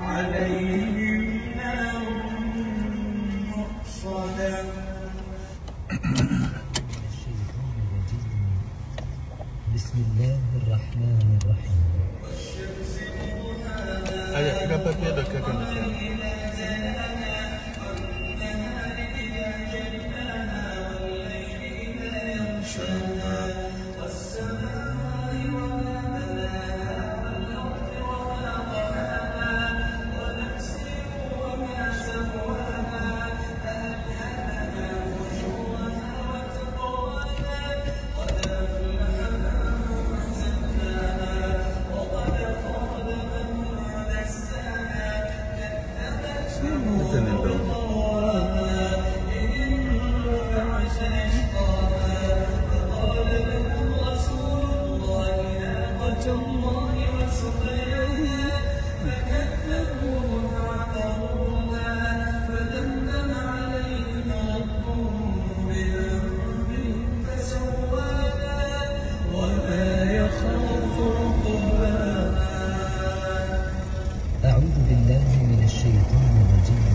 عليهم نار مؤصدة. بسم الله الرحمن الرحيم. أعوذ بالله من الشيطان الرجيم.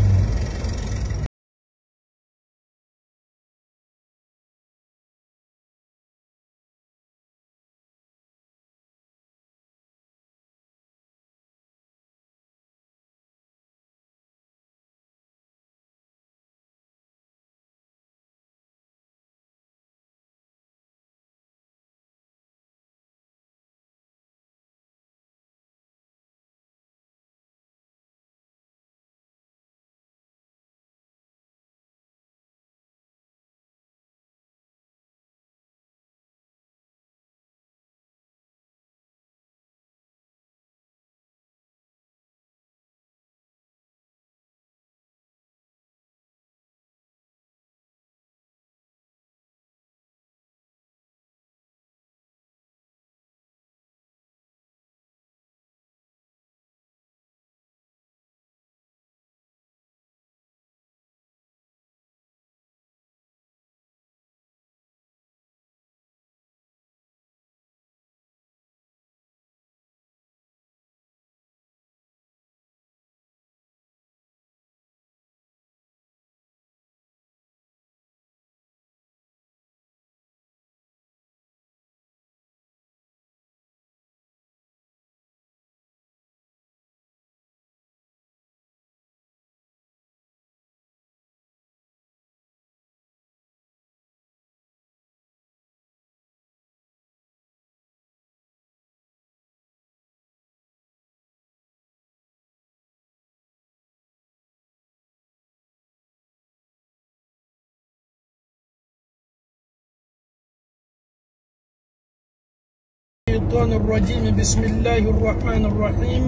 الشيطان الرجيم. بسم الله الرحمن الرحيم.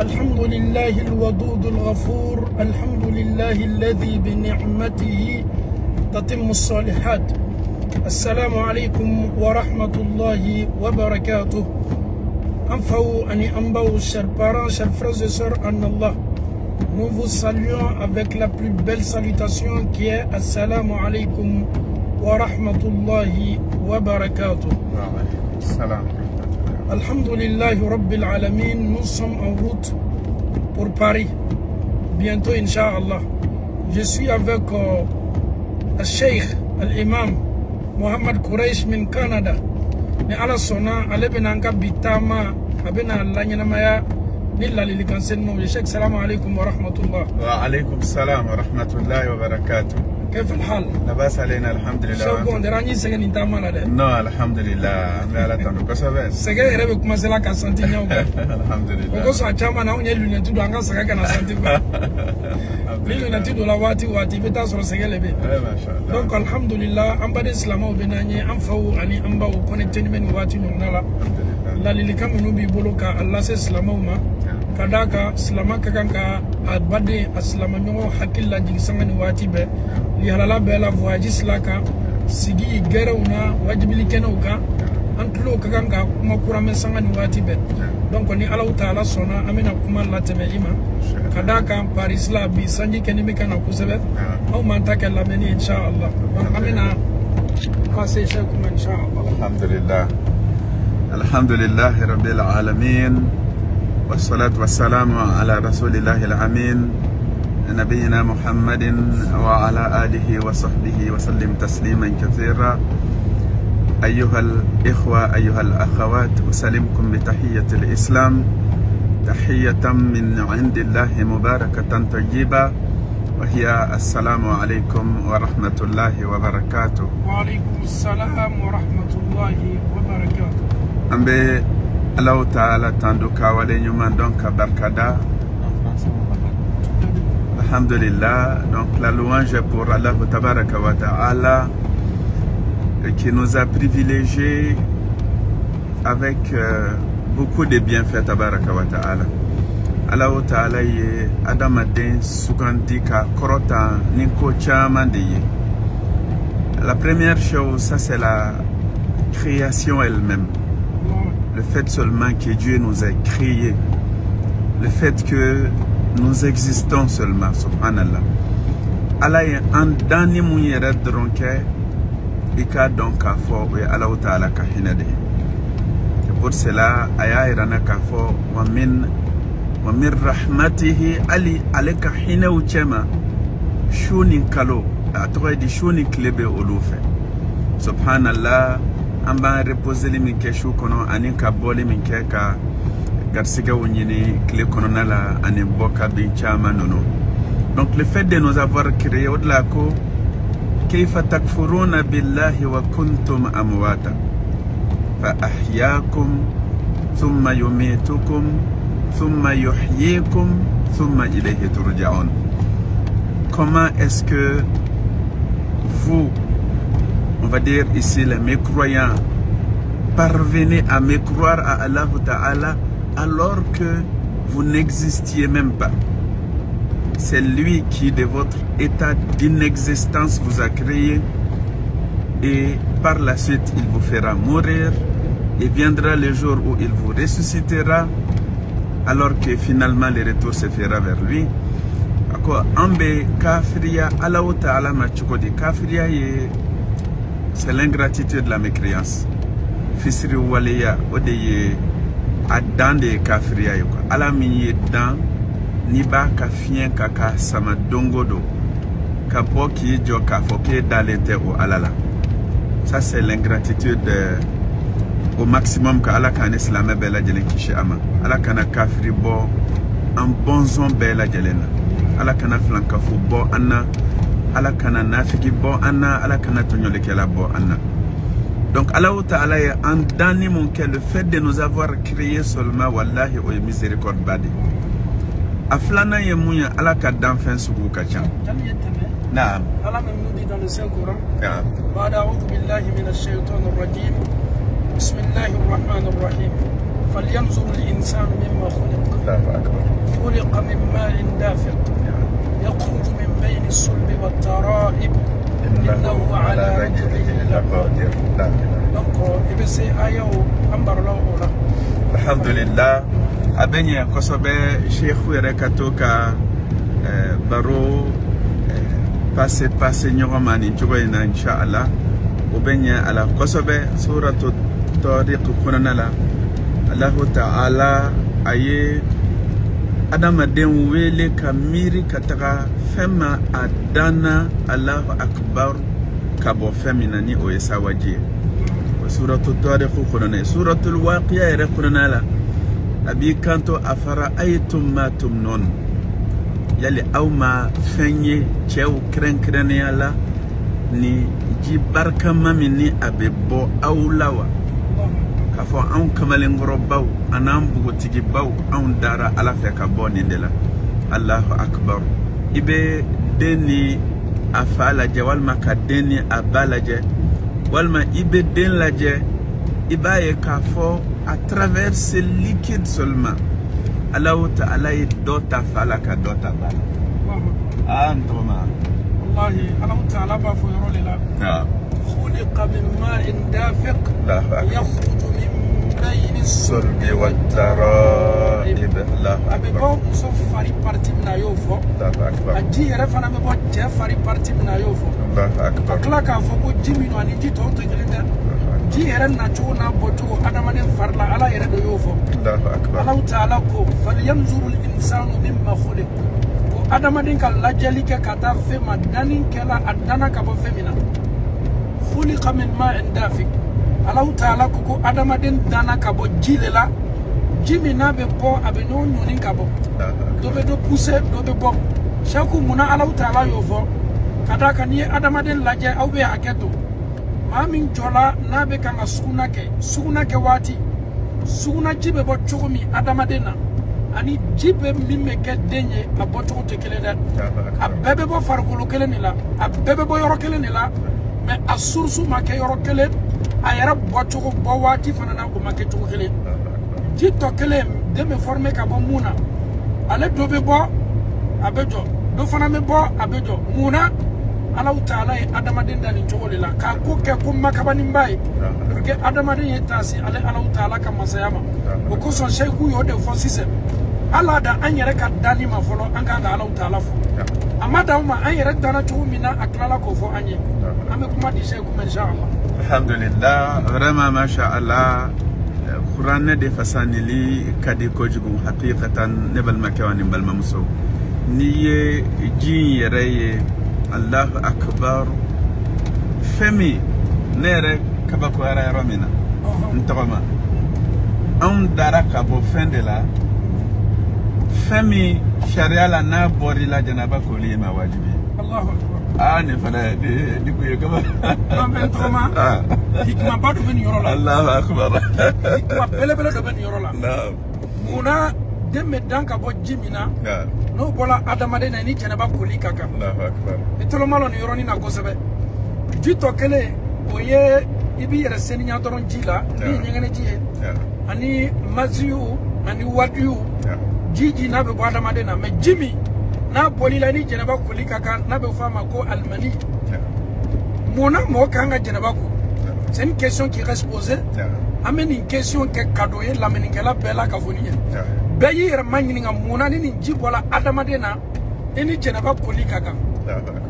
الحمد لله الودود الغفور، الحمد لله الذي بنعمته تتم الصالحات. السلام عليكم ورحمة الله وبركاته. Enfin, ani ambao, chers parents, chers frères et sœurs en Allah, nous vous saluons avec la plus belle salutation qui est Assalamu alaikum wa rahmatullahi wa barakatuh. Alhamdulillah Rabbil Alamin, nous sommes en route pour Paris, bientôt Inch'Allah. Je suis avec le Cheikh, l'Imam Mohamed Quraish min Canada. Ni ala sona alebenanga bitama abena lanyanamaya nilla lilikansenmo. Cheikh, salam alaikum wa rahmatullah. Wa alaikum salam wa rahmatullahi wa barakatuh. كيف الحال؟ لا بأس علينا الحمد لله. شو كون دراني سجن انت مالا ده؟ No, الحمد لله. ما لا تنو كسبة. سجن يربك مثلا كاسانتي نيوم. الحمد لله. وكوس أجمع ناو نيلو نتودو عنك سجن كنا سانتي با. نيلو نتودو لا واتي بيتا سر سجن لبي. ما شاء الله. donc الحمد لله أم بدي إسلام أو بناني أم فو أني أم باو كونتين من واتي نونالا. لا للكام نوبي بولوكا الله سإسلام أو ما. kadaka selama kakanka abade aslama nyongo hakilla jigisanga wati be li halala be la voyage slaka sigi gerewna wajibili kenouka antlo kakanka kuma kurame sanga ni wati be donc ni Allah taala sona amena kuma lateme ima kadaka paris la bi sanji kenimi kana kusebe au mantaka la meni inshallah amena passé chez kuma inshallah. Alhamdulillah rabbil alamin. والصلاة والسلام على رسول الله الأمين نبينا محمد وعلى آله وصحبه وسلم تسليما كثيرا. أيها الإخوة أيها الأخوات، أسلمكم بتحية الإسلام، تحية من عند الله مباركة طيبة، وهي السلام عليكم ورحمة الله وبركاته. وعليكم السلام ورحمة الله وبركاته. أمبي الله تعالى تندوكا ولينيومان دونك بركادا. Alhamdulillah, donc la louange est pour Allah Tabaraka wa Ta'ala qui nous a privilégiés avec beaucoup de bienfaits Tabaraka wa Ta'ala. Allah Ta'ala ye Adamadin Sugandika Korota Ninko Chamandeye. La première chose, ça c'est la création elle-même. Le fait seulement que Dieu nous ait créés. Le fait que nous existons seulement, subhanallah. Allah est en dernier mouyere dronke, ika donc a fo et Allah ta'ala ka hinade. Pour cela, aya irana ka fo wa min rahmatihi ali aleka hina uchema shuni kalo atoy di shuni klebe olufe. Subhanallah, amba reposer li min ke shu kono aninka boli min ke ka garsiga wonyini clé kononala ane boka binchama nono. Donc le fait de nous avoir créé au-delà ko kayfa takfuruna billahi wa kuntum amwata fa ahyaakum thumma yumitukum thumma yuhyikum thumma ilayhi turja'un. Comment est-ce que vous, on va dire ici les mécroyants, parvenez à mécroire à Allah Ta'ala alors que vous n'existiez même pas? C'est lui qui de votre état d'inexistence vous a créé et par la suite il vous fera mourir et viendra le jour où il vous ressuscitera alors que finalement le retour se fera vers lui. Ambe kafriya Allah Ta'ala machukodi kafriya c'est l'ingratitude de la mécréance. Fisri waliya odeye adan de kafriya yuko ala mi dan ni ba ka fien kaka sama dongodo ka boki jo ka foke dalete o alala. Ça c'est l'ingratitude au maximum ka ala kan islam bela jelen kishi ama ala kana kafri bo en bonzon bela jelena ala kana flanka fu bo anna ala kana nafiki bo anna ala kana tonyole kela bo anna. Donc Allah Ta'ala est en dernier mon cœur, le fait de nous avoir créé seulement, wallahi, au miséricorde badi. Aflana yemouya ala ka d'enfin sugu kachan. Naam. Allah même nous dit dans le Saint-Coran. Naam. Ba'da a'udhu billahi minash shaytanir rajim. Bismillahir rahmanir rahim. Falyanzur al-insanu mimma khuliqa. Allahu akbar. Khuliqa min ma'in dafiq. Yakhruju min bayni as-sulbi wat-tara'ib. إنه على رجله لقادر. Donc il s'est ayo ambarlo ola. Alhamdulillah. Abenye kosobe Sheikh Katoka baro passe nyomani jogoina inshallah. Obenye ala kosobe suratu tariq kunanala. Allah Ta'ala aye Adama den wele kamiri kataka fema adana Allahu Akbar kabo femina ni oyesa waji. Suratul Tariq kunana, suratul Waqi'a ere kunana la. Abi kanto afara aytum ma tumnun. Yali awma fenye chew kren yala ni jibarka mamini abebo awlawa. Kafo an kamalen gorobaw anan bugotigi baw an dara ala fe ka boni de la. Allahu Akbar. Ibe deni afala je walma ka deni abalaje walma ibe den laje ibaye kafo à travers ce liquide seulement. Allah Ta'ala dota fala ka dota bala. Antoma. Wallahi Allah Ta'ala ba fo yoro lela. Naam. Khuliqa min ma'in dafiq. Yakhruju min bayni as-sulbi wat-tara'ib. Allahu Akbar. Abebo so fari parti na yofo. Allahu Akbar. Aji yere fana me bo je fari parti na yofo. Allahu Akbar. Akla ka fo ko jimi no ani ji to to jelenda. ji yɛrɛ nacogo n'a bɔcogo adamaden fari la ala yɛrɛ de y'o fɔ Allahu Taala ko falyanzuru l-insanu mimma khuliq ko adamaden ka lajɛli kɛ ka taa fɛn ma danni kɛla a danna ka bɔ fɛn min na khuliqa min ma'in dafiq Allahu Taala ko adamaden danna ka bɔ ji de la ji min n'a bɛ bɔ a bɛ ɲɔgɔn ɲɔni ka bɔ dɔ bɛ dɔ pousser dɔ bɛ bɔ Sheku munna Allahu Taala y'o fɔ ka d'a kan n'i ye adamaden lajɛ aw bɛ hakɛ to maa min jɔla n'a bɛ kan ka suguna kɛ waati suguna ji bɛ bɔ cogo min adamaden na ani ji bɛ min bɛ kɛ den ye a bɔcogo tɛ kelen dɛ a bɛɛ bɛ bɔ farikolo kelen de la a bɛɛ bɛ bɔ yɔrɔ kelen de la mais a source ma kɛ yɔrɔ kelen a yɛrɛ bɔcogo bɔ waati fana na o ma kɛ cogo kelen ji tɔ kelen den bɛ former ka bɔ mun na ale dɔ bɛ bɔ a bɛ jɔ dɔ fana bɛ bɔ a bɛ jɔ mun na Allahu Taala ye adamaden da nin cogo de la k'a ko kɛ ko makabaninba ye pour que adamaden ye taasi ale Allahu Taala ka masaya ma o kosɔn Sheku y'o de fɔ sisan ala da an yɛrɛ ka danni ma fɔlɔ an kan ka Allahu Taala fɔ a ma d'anw ma an yɛrɛ danna cogo min na a tilala k'o fɔ an ye an bɛ kuma di Sheku ma inshallah. Alhamdulillah, vraiment masha Allah. Kuranɛ de fasanili ka di kojugu hakikatan ne balimakɛ wa ni balimamuso n'i ye ji in yɛrɛ ye Allahu akbar fɛn min ne yɛrɛ kabakoyara yɔrɔ min na n tɔgɔma anw dara ka bɔ fɛn de la fɛn min sariya la n'a bɔr'i la janaba koli ye ma wajibi nin fana ni ko ye kaba an tɔgɔma hikma ba dɔ bɛ nin yɔrɔ la Allahu akbar hikma belebele dɔ bɛ nin yɔrɔ la munna den bɛ dan ka bɔ ji min na n'o bɔra adamaden na ni jɛnɛba koli ka kan i toloma lɔ nin yɔrɔnin na kosɛbɛ ji tɔ kelen o ye i b'i yɛrɛ seniya dɔrɔn ji la min ye ɲɛgɛnɛ ji ye ani maziyu ani wadiyu ji n'a bɛ bɔ adamaden na mais ji min n'a bɔli la ni jɛnɛba koli ka kan n'a bɛ fɔ a ma ko alimani munna mɔgɔ kan ka jɛnɛba ko c'est une question qui reste posée an bɛ nin question kɛ cadeau ye lamɛnnikɛla bɛɛ la ka fɔ nin ye bɛɛ y'i yɛrɛ ma ɲininka munna ni nin ji bɔra adamaden na i ni jɛnɛba koli ka kan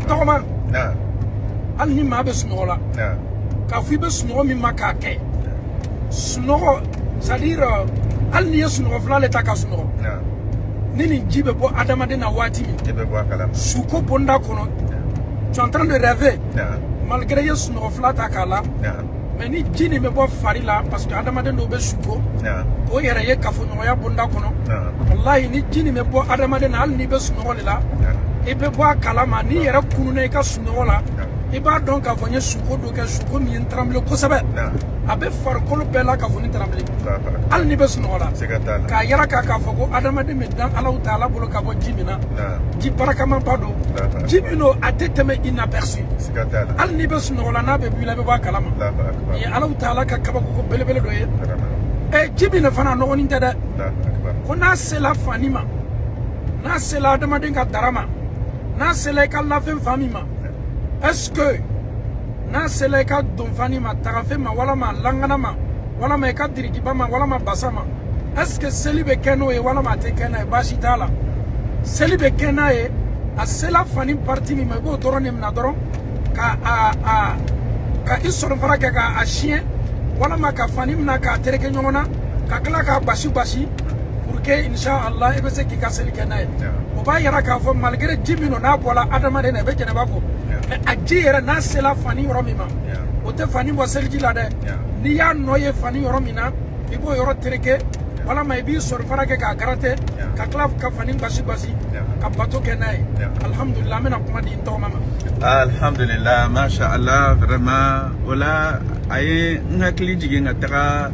tɔgɔma hali ni maa bɛ sunɔgɔ la k'a fɔ i bɛ sunɔgɔ min ma k'a kɛ sunɔgɔ c'est à dire hali n'i ye sunɔgɔ fila le ta ka sunɔgɔ ni nin ji bɛ bɔ adamaden na waati min suko bonda kɔnɔ tu es en train de rêver malgré i ye sunɔgɔ fila ta k'a la mais ni ji nin bɛ bɔ fari la parce que adamaden dɔw bɛ suko o yɛrɛ ye kafoɲɔgɔnya bonda kɔnɔ wallahi ni ji nin bɛ bɔ adamaden na hali n'i bɛ sunɔgɔ de la i bɛ bɔ a kalama n'i yɛrɛ kununa i ka sunɔgɔ la i b'a dɔn k'a fɔ n ye suko dɔ kɛ suko min ye n tremble kosɛbɛ a bɛ farikolo bɛɛ la k'a fɔ ni tremble hali n'i bɛ sunɔgɔ la k'a yɛrɛ k'a fɔ ko adamaden bɛ dan Allahu Taala bolo ka bɔ ji min na ji barakamaba don ji min don a tɛ tɛmɛ inaperçu hali n'i bɛ sunɔgɔ la n'a bɛ bɔ i la i bɛ bɔ a kalama nin ye Allahu Taala ka kabako belebele dɔ ye ji min fana nɔgɔnin tɛ dɛ ko n'a sela fani ma n'a sela adamaden ka dara ma n'a sela i ka lafɛn fan min ma est-ce que n'a sela i ka donfani ma tagafɛn ma walama langana ma walama i ka dirikiba ma walama basa ma est-ce que seli bɛ kɛ n'o ye walama a tɛ kɛ n'a ye baasi t'a la seli bɛ kɛ n'a ye a sela fani parti min ma i b'o dɔrɔn de minɛ dɔrɔn ka i sɔrɔfara kɛ k'a siɲɛ walama ka fani minɛ k'a tereke ɲɔgɔn na ka tila k'a basi pour que inshallah i bɛ se k'i ka seli kɛ n'a ye o b'a yira k'a fɔ malgré ji min n'a bɔra adamaden na i bɛ jɛnɛba ko mais a ji yɛrɛ n'a sela fani yɔrɔ min ma o tɛ fani bɔ seliji la dɛ n'i y'a nɔ ye fani yɔrɔ min na i b'o yɔrɔ tereke walama i b'i sɔrɔfara kɛ k'a garate ka tila ka fani basi ka bato kɛ n'a ye alhamdulillah an bɛna kuma di n tɔgɔma ma alhamdulillah masha Allah vraiment o la a ye n hakili jigin ka taga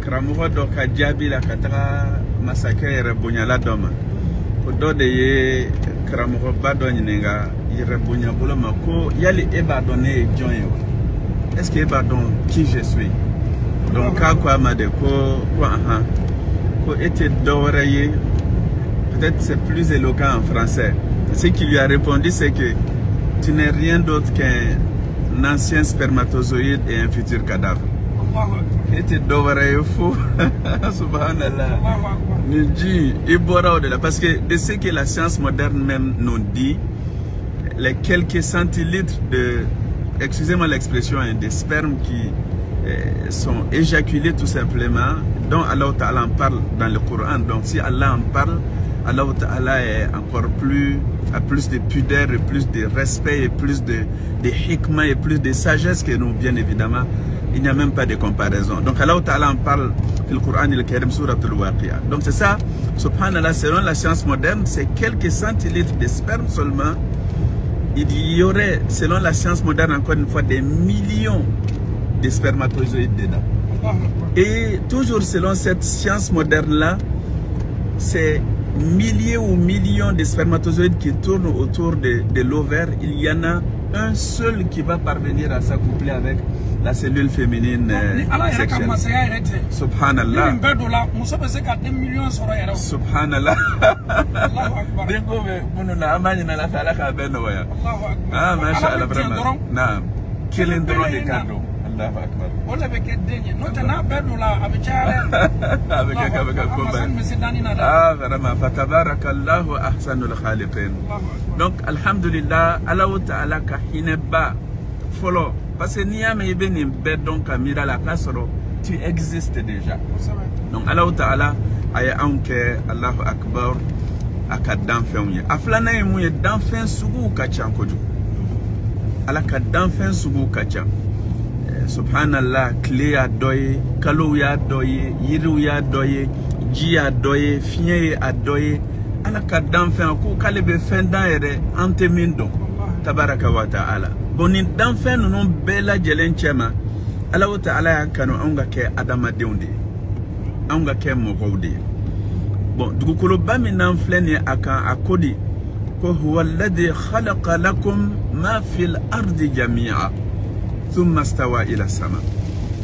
karamɔgɔ dɔ ka jaabi la ka taga masakɛ yɛrɛ bonyala dɔ ma ko dɔ de ye karamɔgɔba dɔ ɲininka yɛrɛ bonya bolo ma ko yali e b'a dɔn ne ye jɔn ye wa est-ce que e b'a dɔn qui je suis donc k'a ko a ma de ko ko e tɛ dɔ wɛrɛ ye peut-être c'est plus éloquent en français ce qui lui a répondu c'est que tu n'es rien d'autre qu'un ancien spermatozoïde et un futur cadavre. Et tu devrais fou. Subhanallah. Niji, parce que de ce que la science moderne même nous dit, les quelques centilitres de excusez-moi l'expression, des spermes qui sont éjaculés tout simplement, dont Allah Ta'ala en parle dans le Coran. Donc si Allah en parle, Allah Ta'ala est encore a plus de pudeur, et plus de respect, et plus de hikmah, et plus de sagesse que nous, bien évidemment. Il n'y a même pas de comparaison. Donc Allah Ta'ala en parle dans le Coran, le Karim, Surat al-Waqi'a. Donc c'est ça, subhanallah, selon la science moderne, c'est quelques centilitres de sperme seulement. Il y aurait, selon la science moderne, encore une fois, des millions de spermatozoïdes dedans. Et toujours selon cette science moderne-là, c'est milliers ou millions de spermatozoïdes qui tournent autour de l'ovaire. Il y en a un seul qui va parvenir à s'accoupler avec la cellule féminine sexuelle. Subhanallah. Subhanallah. Ah, mashallah, vraiment. Naam. Killing the cadeau. Allahu Akbar. Ah, vraiment. Fatabarakallahu ahsanul khaliqin. Donc, alhamdulillah, Allah Ta'ala ka hineba follow. Parce que Niyam et Benim donc Amira la Kasoro, tu existes déjà. Donc Allah Ta'ala aya anke Allahu Akbar aka danfen ye. Aflana ye mu ye danfen sugu kachan koju. Ala ka danfen sugu kachan. Subhanallah, clé a doye, kalo ya doye, yiru ya doye, ji ya doye, fien a doye. Ala ka danfen ko kalebe fendan ere antemindo. Tabaraka wa ta'ala. Boni danfen non bela jelen chema. Allah Ta'ala ya kanu anga ke adama deunde. Anga ke mogode. Bon, dugukolo bami nan fleni aka akodi ko huwa alladhi khalaqa lakum ma fil ardi jami'a thumma stawa ila sama.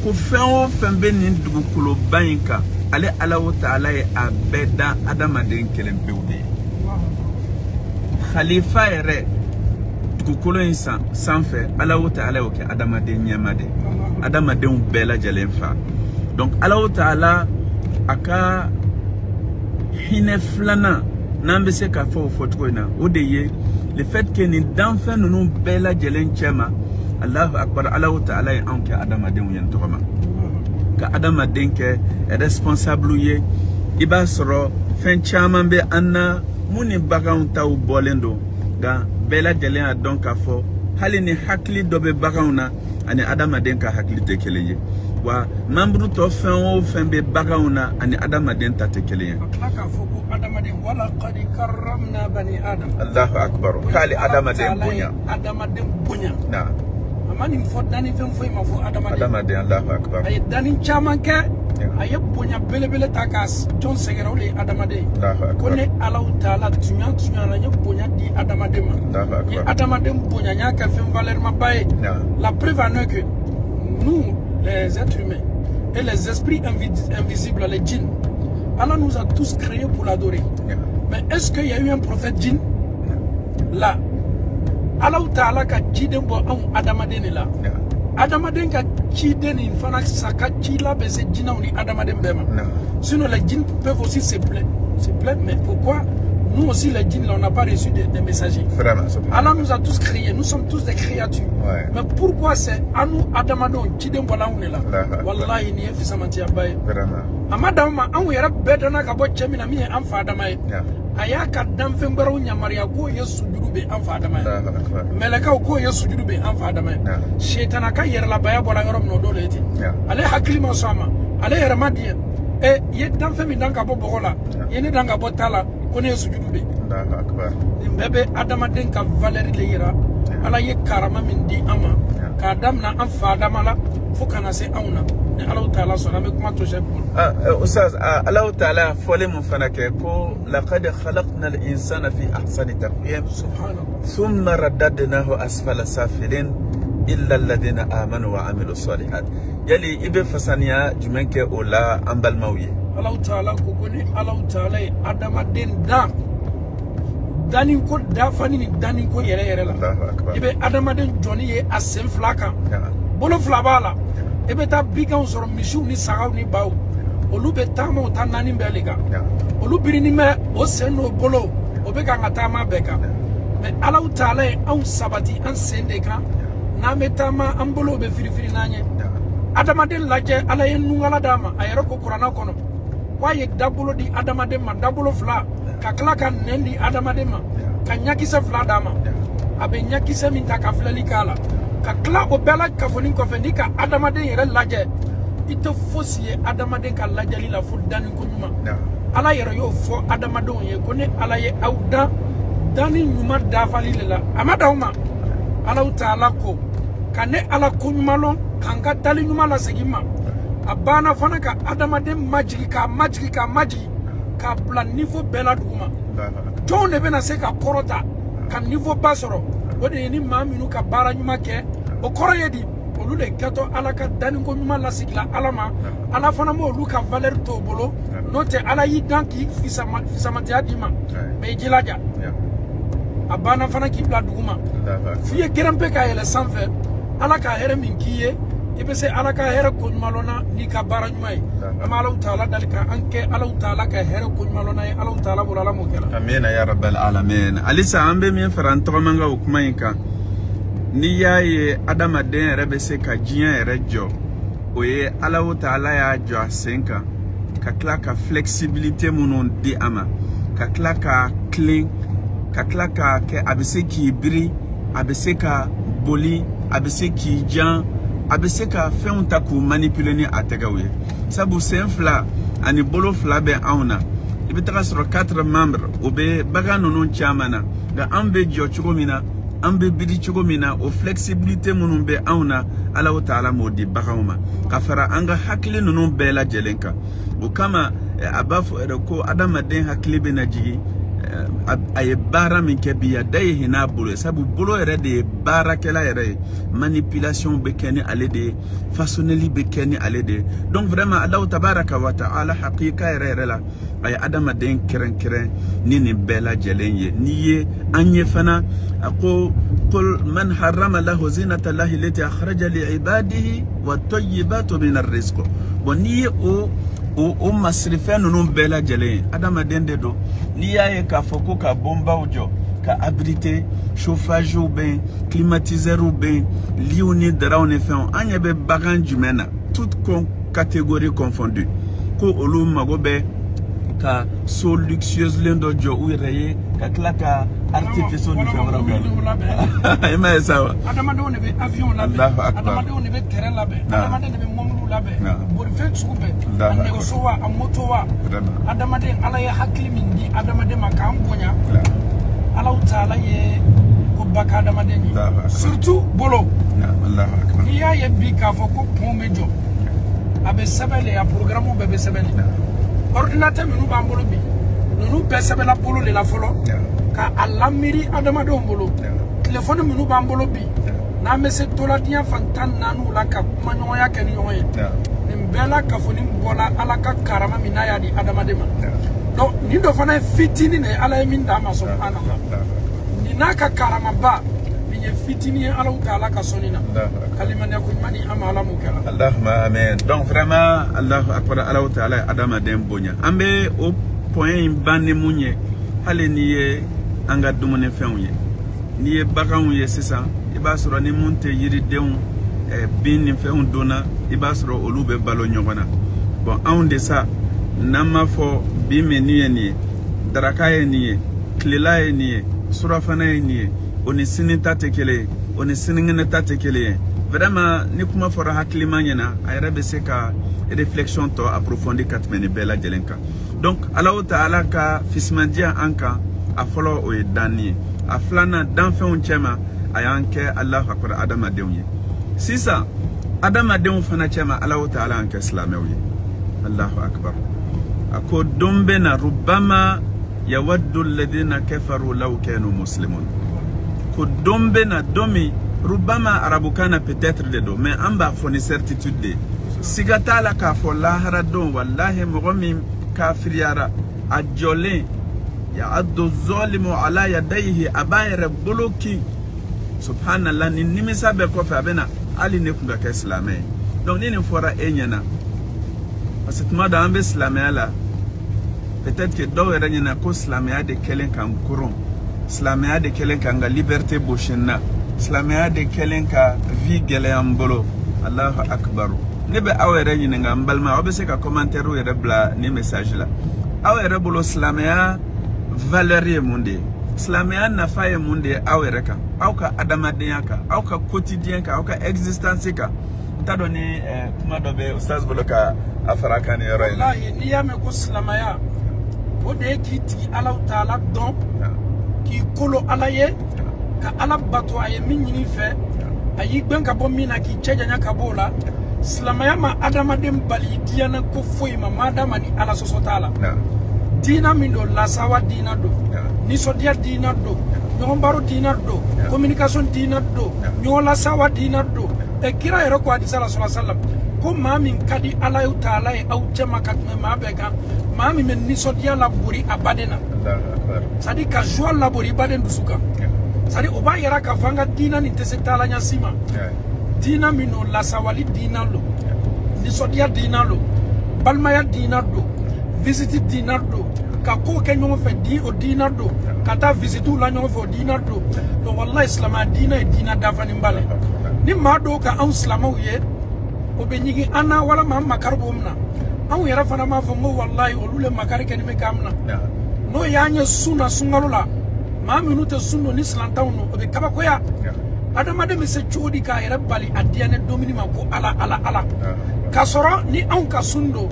Ko fenwo fembe ni dugukolo banka ale Allah Ta'ala ya abeda adama den kelen bewde. Khalifa ere dugukolo insan sanfɛ Allah Ta'ala yo kɛ adamaden ɲɛmade adamadenw bɛɛ lajɛlen fa. Donc Allah Ta'ala aka hinɛ filanan n'an bɛ se k'a fɔ o fɔcogo in na o de ye le fait que nin danfɛn ninnu bɛɛ lajɛlen cɛma Allahu Akbar, Allah Ta'ala ye anw kɛ adamadenw ye tɔgɔma ka adamaden kɛ responsable ye. I b'a sɔrɔ fɛn caman bɛ an na mun ni baganw taw bɔlen don nka bɛɛ lajɛlen a dɔn k'a fɔ hali ni hakili dɔ bɛ baganw na ani adamaden ka hakili tɛ kelen ye. Wa membre tɔ fɛn o fɛn bɛ baganw na ani adamaden ta tɛ kelen ye. Allahu Akbar. K'ale adamaden bonya. Adamaden bonya. Na. Amani fɔ dani fɛn foyi ma fɔ adamaden. Adamaden, Allahu Akbar. A ye dani caman kɛ. A ye bonya belebele ta ka jɔn sɛgɛrɛ o de ye adamaden. Ko ne Allah Ta'ala tunya na n ye bonya di adamaden ma. N ye adamaden bonya n y'a kɛ fɛn valeur ma ba ye. La preuve en est que nous les êtres humains et les esprits invisibles, les djinns, Allah nous a tous créés pour l'adorer. Mais est-ce qu'il y a eu un prophète djinn? Là, Allah Ta'ala ka djinn bo an adamaden là. Adamaden ka djinn in fana saka djilla be se djinn ni adamaden bema. Sinon les djinns peuvent aussi se plaindre. Mais pourquoi nous aussi les djinns là on n'a pas reçu des messagers? Allah nous a tous créés, nous sommes tous des créatures. Mais pourquoi c'est à nous adamaden djinn bo là on est là? Wallahi ni fi samantia baye. Amadama an yɛrɛ bɛɛ dɔnna ka bɔ cɛ min na min ye an fa adama ye. A y'a ka danfɛn wɛrɛw yamaruya k'o ye sujudu bɛ an fa adama ye. Mɛlɛkaw k'o ye sujudu bɛ an fa adama ye. Sitana ka yɛrɛlabaya bɔra yɔrɔ min na o dɔ le ye ten. Ale hakili ma sɔn a ma. Ale yɛrɛ ma diɲɛ. I ye danfɛn min dan ka bɔ bɔgɔ la. I ye ne dan ka bɔ ta la ko ne ye sujudu bɛ. Nin bɛɛ bɛ adamaden ka valeur le yira. Ala ye karama min di an ma. K'a daminɛ an fa adama la fo kana se anw na. Allah Ta'ala sɔnna an bɛ kuma to sɛ bolo. Ustaz, Allah Ta'ala fɔlen mun fana kɛ ko laqad khalaqna al-insana fi ahsani taqwim thumma raddadnahu asfala safilin illa alladhina amanu wa amilu salihat. Yali i bɛ fasaniya jumɛn kɛ o la an balimaw ye? Allah Ta'ala ko ni Allah Ta'ala ye adamaden dan dani ko dafani ni dani ko yɛrɛ la. I bɛ adamaden jɔni ye a sen fila kan bolo fila b'a la. I bɛ taa biganw sɔrɔ misiw ni sagaw ni baw olu bɛ taama o ta naani bɛɛ le kan olu birinin bɛ o sen n'o bolo o bɛ kan ka taama bɛɛ kan mais Allah Ta'ala ye anw sabati an sen de kan Nametama ambolo be firi nanye. Adamaden laje ala ye nungala dama ayero ko Qur'ana kono. Waye dabulo di adamaden ma dabulo fla ka klaka nendi adamaden ma ka nyakisa fla dama. Abe nyakisa minta ka flali kala. Ka kla o bela ka foni ko fendi ka adamaden yere laje. Ito fosie adamaden ka laje la fu dani ko nyuma. Ala yero yo fo adamaden ye ko ne ala ye awda dani nyuma dafali lela. Amada uma ala taala ko kane ala kunmalon kanga dali nyuma la segima abana fana ka adamaden majigi ka bla niveau bela duma ton ne bena se ka korota ka niveau basoro wode ni maminu ka bara nyuma ke o koroye di olu le kato ala ka dani ko nyuma la sigla alama ala fana mo olu ka valeur to bolo note ala yi danki fisama diadima me jilaja abana fana ki bla duma fiye gerampe ka ele sanfe ala ka here min kiye ibe se ala ka here ko malona ni ka bara nyumai ama ala taala dalika anke ala taala ka here ko malona ala taala bulala mo kala amina ya rabbal alamin alisa ambe mi faran to manga hukuma yinka ni yaye adama den rebe se ka jian rejo oye ala taala ya jo asenka ka klaka flexibilité munon di ama ka klaka clean ka klaka ke abise ki biri abise ka boli abise ki jan abise ka fɛnw ta k'u manipuler ni a tɛgɛw ye sabu sen fila ani bolo fila bɛ anw na I bɛ taga sɔrɔ 4 membres o bɛ bagan ninnu caman na nka an bɛ jɔ cogo min na an bɛ biri cogo min na o flexibilité minnu bɛ anw na Ala o taala m'o di baganw ma ka fara an ka hakili ninnu bɛɛ lajɛlen kan o kama a b'a fɔ ko adamaden hakili bɛ na jigin a ye baara min kɛ bi a da ye hinɛ bolo ye sabu bolo yɛrɛ de ye baarakɛla yɛrɛ ye manipulation bɛ kɛ ni ale de ye façonneli bɛ kɛ ni ale de ye donc vraiment Allahu tabaraka wa ta'ala hakika yɛrɛ la a ye adamaden kɛrɛnkɛrɛn ni nin bɛɛ lajɛlen ye n'i ye an ye fana a ko qul man harrama lahu zinata llahi allati akhraja li ibadihi wa tayyibatu min ar-rizq bon n'i ye o masrifɛn ninnu bɛɛ lajɛlen adamaden de don n'i y'a ye k'a fɔ ko ka bombaw jɔ ka abriter chauffage bɛ yen climatiseur bɛ yen liw ni daraw ni fɛnw an ɲɛ bɛ bagan jumɛn na toute catégorie confondue ko olu mago bɛ ka so luxueuse len dɔ jɔ u yɛrɛ ye ka tila ka artifice ni fɛn wɛrɛw kɛ i ma ye sa wa adamadenw de bɛ avion labɛn adamadenw de bɛ terrain labɛn adamadenw de bɛ mɔbili labɛn bolifɛn sugu bɛɛ a nɛgɛso wa a moto wa adamaden Ala ye hakili min di adamaden ma k'an bonya Ala taala ye ko baka adamaden ye surtout bolo n'i y'a ye bi k'a fɔ ko pont bɛ jɔ a bɛ sɛbɛn de a programme bɛɛ bɛ sɛbɛn de ordinateur minnu b'an bolo bi ninnu bɛɛ sɛbɛnna bolo de la fɔlɔ ka a lamiri adamadenw bolo téléphone minnu b'an bolo bi n'an bɛ se toladiya fan 14 la ka kuma ɲɔgɔnya kɛ ni ɲɔgɔn ye nin bɛɛ la kafoni bɔla Ala ka karama min n'a y'a di adamaden ma donc nin dɔ fana ye fitinin de ye Ala ye min d'a ma subhanallah nin n'a ka karamaba nin ye fitinin ye Ala taala ka sɔnni na kalimaniya ko ɲuman ni an ma Ala m'o kɛ la Allahumma amen donc vraiment Allahu akbar Ala taala ye adamaden bonya an bɛ o point in ban ni mun ye hali n'i ye an ka dumunifɛnw ye n'i ye baganw ye sisan I b'a sɔrɔ ni mun tɛ yiridenw bin ni fɛnw donna I b'a sɔrɔ olu bɛ balo ɲɔgɔn na bon anw de sa n'an m'a fɔ bi min nin ye nin ye daraka ye nin ye tilela ye nin ye surafana ye nin ye o ni sini ta tɛ kelen ye o ni sinikɛnɛ ta tɛ kelen ye vraiment ni kuma fɔra hakilima ɲɛna a yɛrɛ bɛ se ka réflexion tɔ approfondi ka tɛmɛ nin bɛɛ lajɛlen kan donc Allahu taala ka fisimandiya an kan a fɔlɔ o ye danni ye a filanan danfɛnw cɛma a y'an kɛ Allahu akbar adamadenw ye sisan adamadenw fana cɛma Allahu taala y'an kɛ silamɛw ye Allahu akbar a ko don bɛ na rubama yawaddu alladhina kafaru law kanu muslimun ko don bɛ na don min rubama arabukan na peut-être de don mais an b'a fɔ ni certitude de siga t'a la k'a fɔ lahara don wallahi mɔgɔ min kafiriyara a jɔlen ya'addu zalimu ala yadayhi a b'a yɛrɛ bolo kin subhanallah ni nimisa bɛɛ kɔfɛ a bɛ na hali ne kun ka kɛ silamɛ ye donc ni nin fɔra e ɲɛna parce que tuma dɔ an bɛ silamɛya la peut-être que dɔw yɛrɛ ɲɛna ko silamɛya de kɛlen kan koron silamɛya de kɛlen kan ka liberté bosi n na silamɛya de kɛlen ka vie gɛlɛya n bolo. Allahu akbar. Ne bɛ aw yɛrɛ ɲininka n balima, aw bɛ se ka commentaire yɛrɛ bila ni message la. Aw yɛrɛ bolo silamɛya valeur ye mun de ye? Silamɛya nafa ye mun de ye aw yɛrɛ kan? Aw ka adamadenya kan, aw ka quotidien kan, aw ka existence kan. T'a dɔn ni kuma dɔ bɛ ustaz bolo ka a fara kan ni yɔrɔ in na. Wallahi n'i y'a mɛn ko silamɛya, o de ye k'i tigi Alahu Taala dɔn, k'i kolo Ala ye, ka Ala bato a ye min ɲini fɛ, a y'i gbɛn ka bɔ min na k'i cɛ janya ka bɔ o la. Silamɛya ma adamaden bali diɲɛ ko foyi ma madama ni Ala sɔsɔ t'a la. Diina min don lasawa diina don, nisɔndiya diina don, ɲɔgɔn baro diina don, communication diina don, ɲɔgɔn lasawa diina don. Kira yɛrɛ ko hadisa la sallallahu alaihi wasallam ko maa min ka di Ala Taala ye aw cɛma ka tɛmɛ maa bɛɛ kan, maa min bɛ nisɔndiya labori a baden na, c'est à dire ka joie labori i baden dusu kan, c'est à dire o b'a yɛrɛ k'a fɔ an ka diina nin tɛ se taala ɲɛsi ma. Diina min don lasawali diina don, nisɔndiya diina don, balimaya diina don, visite diina don, ka ko kɛ ɲɔgɔn fɛ di o diina don, ka taa visite la ɲɔgɔn fɛ o diina don. Donc wallahi silamɛya diina ye diina dafaninba le. Ni maa dɔw ka anw silamɛw ye o bɛ ɲigi an na walama an makari b'o min na, anw yɛrɛ fana b'a fɔ n ko wallahi olu le makari kɛ nin bɛ k'an min na. N'o y'an ye sun na sunkalo la, maa minnu tɛ sun don ni silantanw don o bɛ kabakoya. Adamaden bɛ se cogo di k'a yɛrɛ bali a diɲɛ domini ma ko Ala Ala Ala. K'a sɔrɔ ni anw ka sun don,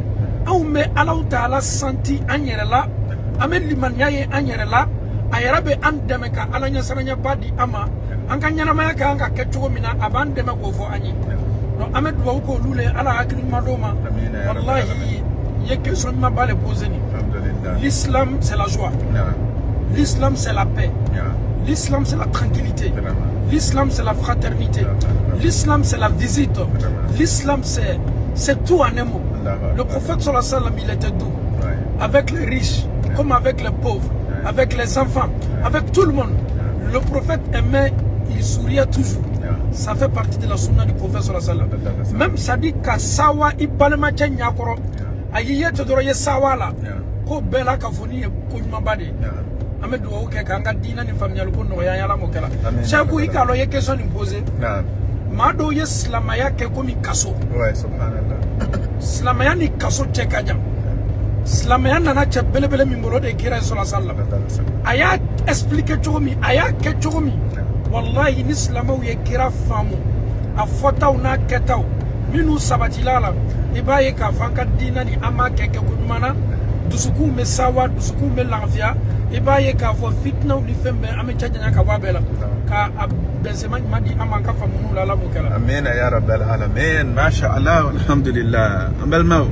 anw bɛ Alahu Taala santi an yɛrɛ la, an bɛ limaniya ye an yɛrɛ la, a yɛrɛ bɛ an dɛmɛ ka Ala ɲɛsaranyaba di an ma, an ka ɲɛnamaya kan ka kɛ cogo min na a b'an dɛmɛ k'o fɔ an ye. Donc an bɛ dugawu k'olu le Ala hakili ɲuman d'o ma. Wallahi i ye question ɲumanba le posé nin. L'islam c'est la joie, l'islam c'est la paix, l'islam c'est la tranquillité, l'islam c'est la fraternité, l'islam c'est la visite, l'islam c'est tout en un mot. Le prophète sallallahu alayhi wa sallam il était doux avec les riches comme avec les pauvres, avec les enfants, avec tout le monde. Le prophète aimait, il souriait toujours. Ça fait partie de la sunna du prophète sallallahu alayhi wa sallam. Même ça dit qu'à sawa i balma tche nyakoro ayiye te doro ye sawa la ko bela ka foni ko nyumba de. Ame do o ke kanga dina ni famille ko no ya yala mo kala. Chaque i ka lo ye question ni poser. Ma do ye islamaya ke ko mi kaso. Ouais, subhanallah. Islamaya ni kaso che kajam. Islamaya nana che belebele mi mbolo de kira sallallahu alayhi wa sallam. Aya expliquer chomi, aya ke chomi. Wallahi ni islamaw ye kira famu. A fotaw na ketaw. Minu sabatilala. Iba ye ka fanka dina ni ama keke kunumana. Dusuku me sawa, dusuku me lafiya. Iba ye ka fo fitna ni fembe ame chajanya ka wabela. Ka benzema madi ama ka famunu la mukala. Amin ya rabbal alamin. Masha Allah alhamdulillah. Ambal maw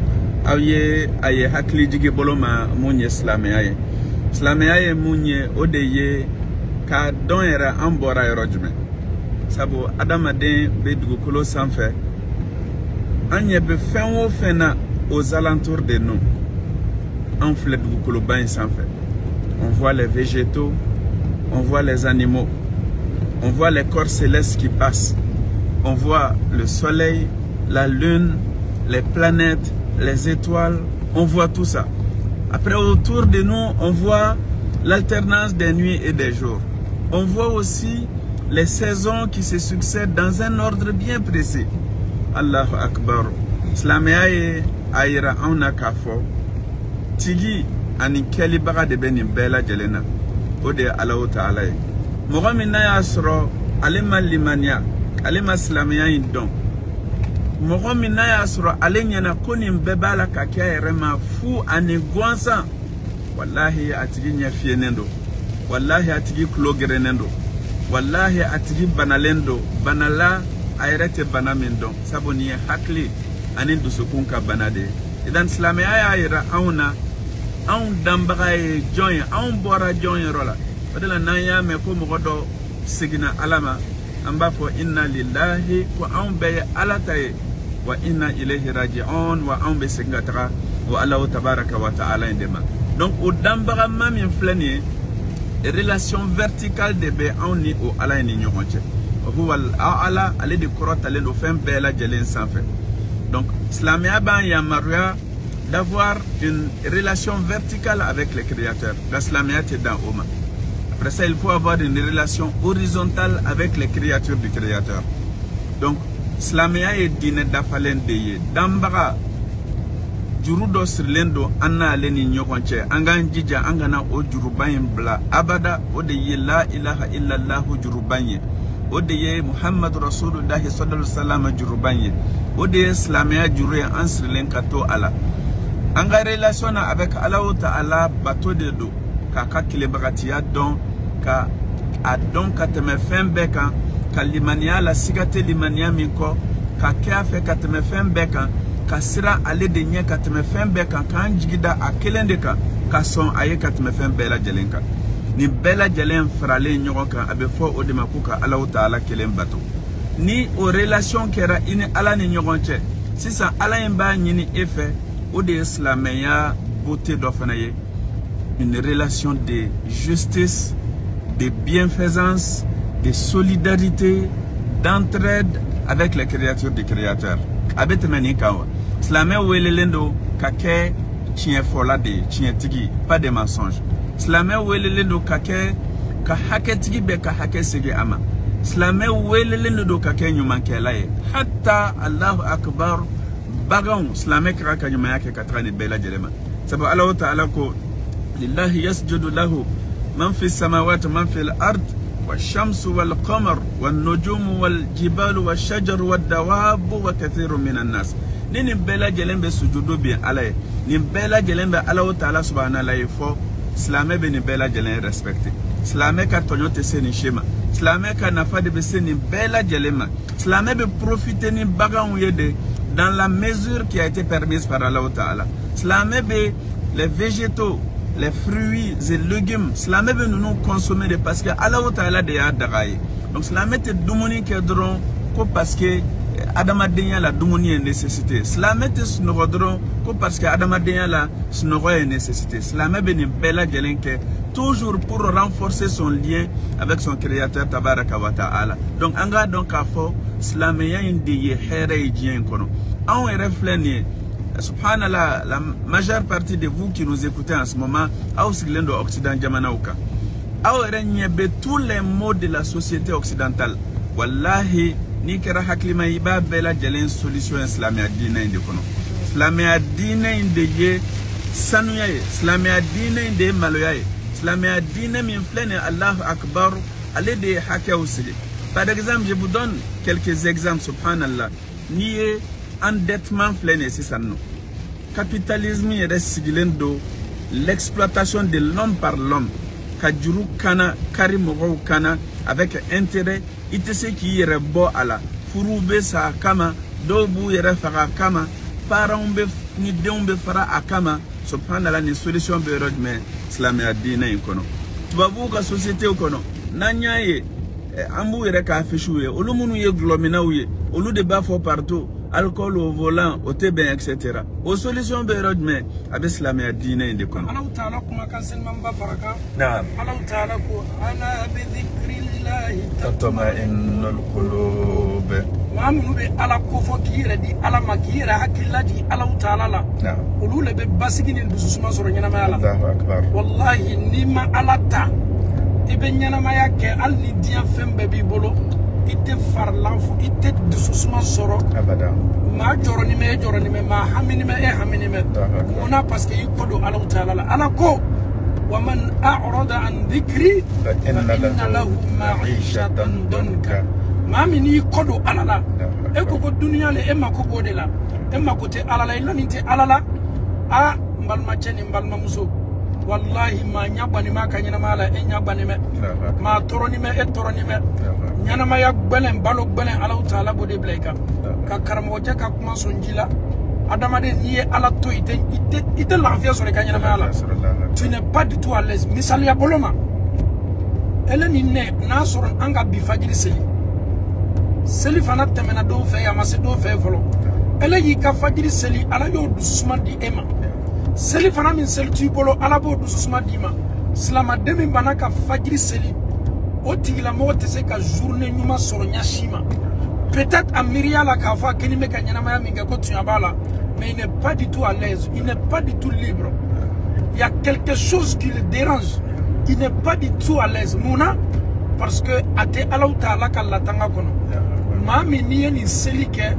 aye hakli jige boloma munye islamiya ye. Islamiya ye munye odeye ka don yɛrɛ an bɔra yɔrɔ jumɛn sabu adamaden bɛ dugukolo sanfɛ an ɲɛ bɛ fɛn o fɛn na aux alentours de nous an filɛ dugukoloba in sanfɛ on voit les végétaux on voit les animaux on voit les corps célestes qui passent on voit le soleil la lune les planètes les étoiles on voit tout ça après autour de nous on voit l'alternance des nuits et des jours. On voit aussi les saisons qui se succèdent dans un ordre bien précis. Allahu Akbar. Islamia ye ayira auna kafo. Tigi ani keli baga de benin bela jelena. Ode Allahu Ta'ala. Mogamina ya soro alema limania. Alema Islamia indon. Mogamina ya soro alenya na koni mbebala kakia erema fu ani guansa. Wallahi atigi nyafie nendo. Wallahi atigi klogere nendo. Wallahi atigi banalendo. Banala ayrete banamendo. Saboni hakli anin dusukunka banade. Idan Islamia ayira auna aun dambagaye join aun bora join rola. Badala nanya me ko mogodo sigina alama amba fo inna lillahi ko aun be alataye wa inna ilayhi raji'un wa aun be sigata wa Allah tabaraka wa ta'ala indema. Donc au dambara mami flani relation verticale de be auni au ala ni nyonche huwa ala ale de korota le do fem bela jelen sanfe. Donc Islamia ban ya maria d'avoir une relation verticale avec le créateur. L'Islamia est dans Oma. Après ça, il faut avoir une relation horizontale avec les créatures du Créateur. Donc, Slamia et Dine Dafalen Deye, Dambara, Jurudo Sirlendo, Anna Leni Nyokonche, Anganjija, Angana o Jurubayin Bla, Abada, Odeye La ilaha illallahu Jurubanye, Odeye Muhammad Rasulullah sallallahu salam Jurubanye, Odeye Slamia Jure en Sri Lanka to Allah. Anga relation avec Allah Ta'ala bateau de dos, Kaka Kilebagatia don, Ka Adon Kateme Fembekan, Ka Limania la Sigate Limania Miko, Ka Keafe Kateme Fembekan, Ka Sira Ale de Nye Kateme Fembekan, Ka Anjigida a Kelendeka, Ka Son Aye Kateme Fembela Jelenka. Ni Bela Jelen Frale Nyoka Abefo Odemakuka Allah Ta'ala Kelen bateau. Ni aux relations kera ini ala ni nyogonche si ça ala imba nyini effet ou de islameya beauté d'offanaye une relation de justice, de bienfaisance, de solidarité, d'entraide avec les créatures du créateur. Abet meni kawa islamé welelendo kake chien folade chien tigi pas de mensonge islamé welelendo kake ka hake tigi be ka hake sege ama Slamé welele do kake nyuma kelaye hatta Allahu akbar bagon slamé kraka nyuma yake katrani bela jelema sababu Allah Ta'ala ko lillahi yasjudu lahu man fi samawati man fi al-ard wash-shamsu wal-qamar wan-nujumu wal-jibalu wash-shajaru wad-dawabu wa kathirun minan nas nini bela jelembe sujudu bi alaye ni bela jelembe Allah Ta'ala subhanahu wa ta'ala slamé be ni bela jelembe respecté slamé ka tonyote se ni shema Slamé ka nafa de bese ni bela jelema. Slamé be profiter ni bagan yede dans la mesure qui a été permise par Allah Ta'ala. Slamé be les végétaux, les fruits et légumes. Slamé be nous consommer de parce que Allah Ta'ala de ya dagaye. Donc slamé te dumuni ke dron ko parce que Adama denya la dumuni est nécessité. Slamé te snorodron ko parce que Adama denya la snoro est nécessité. Slamé be ni bela jelenke toujours pour renforcer son lien avec son créateur Tabaraka wa Ta'ala. Donc anga donc a fo slameya indi ye here ijien kono. On reflète subhanallah la majeure partie de vous qui nous écoutez en ce moment au Siglendo Occident Jamanauka. Au renyebe tous les mots de la société occidentale. Wallahi ni kera haklima iba bela jelen solution islamia dina indi kono. Islamia dina indi ye sanuyaye, islamia dina indi maloyaye. Islamia dîne min flène Allah Akbar, allez de haka aussi. Par exemple, je vous donne quelques exemples, subhanallah. Nié endettement flène, c'est ça non. Capitalisme est sigilendo, l'exploitation de l'homme par l'homme. Kajuru kana, karimoro kana, avec intérêt, il sait qui est beau à la. Furube sa kama, dobu yere fara kama, parambe ni deumbe fara akama. Subhanallah ni solution berod mais islamia dina ikono tubabu ka société ukono nanyaye ambu yere ka afishuye olumunu ye glomina uye olu de bafo partout alcool au volant au tébé etc. Au solution berod mais ab islamia dina inde kono Allah Ta'ala kuma kan sen mamba faraka naam Allah Ta'ala ko ana bi dhikrillah tatma'innul qulub Mamunu be ala kofo kire di ala makira hakilla di Allah Ta'ala la olu le be basigi ni dususuma soro nyana mala Allahu akbar wallahi nima alata ibe nyana maya ke al ni dia fembe bi bolo ite farlanfu ite dususuma soro abada ma joroni me ma hamini me ona parce que ikodo Allah Ta'ala la ala ko wa man a'rada an dhikri fa inna lahu ma'ishatan danka Mami ni kodo alala. Eko ko dunia le ema ko bodela. Ema ko te alala ilani te alala. A mbalma cheni mbalma muso. Wallahi ma nyabani ma kanyina mala e nyabani me. Ma toroni me e toroni me. Nyana ma ya gbelen balo gbelen Allah Ta'ala bode bleka. Ka karamo je ka kuma sonjila. Adama de nié ala to ite l'envie sur les kanyina mala. Tu n'es pas du tout à l'aise. Misali ya boloma. Ele ni ne na soron anga bifajiri seli. Seli fana temena do fe ya mase do fe folo ele yi ka fajiri seli ala yo dusuma di ema seli fana min seli tu bolo ala bo dusuma di ma slama demi bana ka fajiri seli o tigila mo te se ka journée nyuma soro nyashima peut-être à Myriala ka fa keni me ka nyana ma minga ko tu abala mais il n'est pas du tout à l'aise il n'est pas du tout libre il y a quelque chose qui le dérange il n'est pas du tout à l'aise. Mouna, parce que ate Allahu Ta'ala kallatanga kono. Mami niye ni selike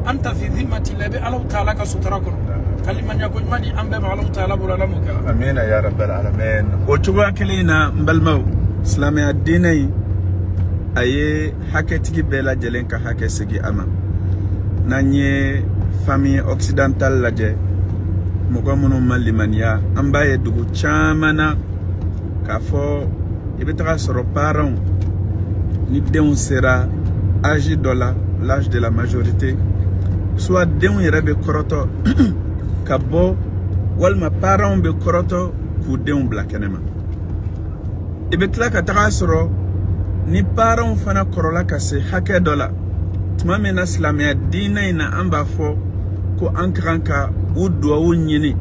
anta fi dhimati lebe Allahu Ta'ala ka sutra kono. Kalimanya ko mani ambe ma Allahu Ta'ala bulala mukala. Amina ya rabbal alamin. O chuwa kelina mbalmaw islami addinai aye haketigi bela jelenka hake sigi ama. Nanye famille occidentale laje mogo munu malimania ambaye dugu chamana kafo ibetaka soro parents ni denw sera âge dola l'âge de la majorité soit denw yere koroto kabo walma parents be koroto ku denw blakenema ibetla ka taka soro ni parents fana korola kase hake dola tuma mena islamia dina ina amba fo ko ankranka u duwawu nyini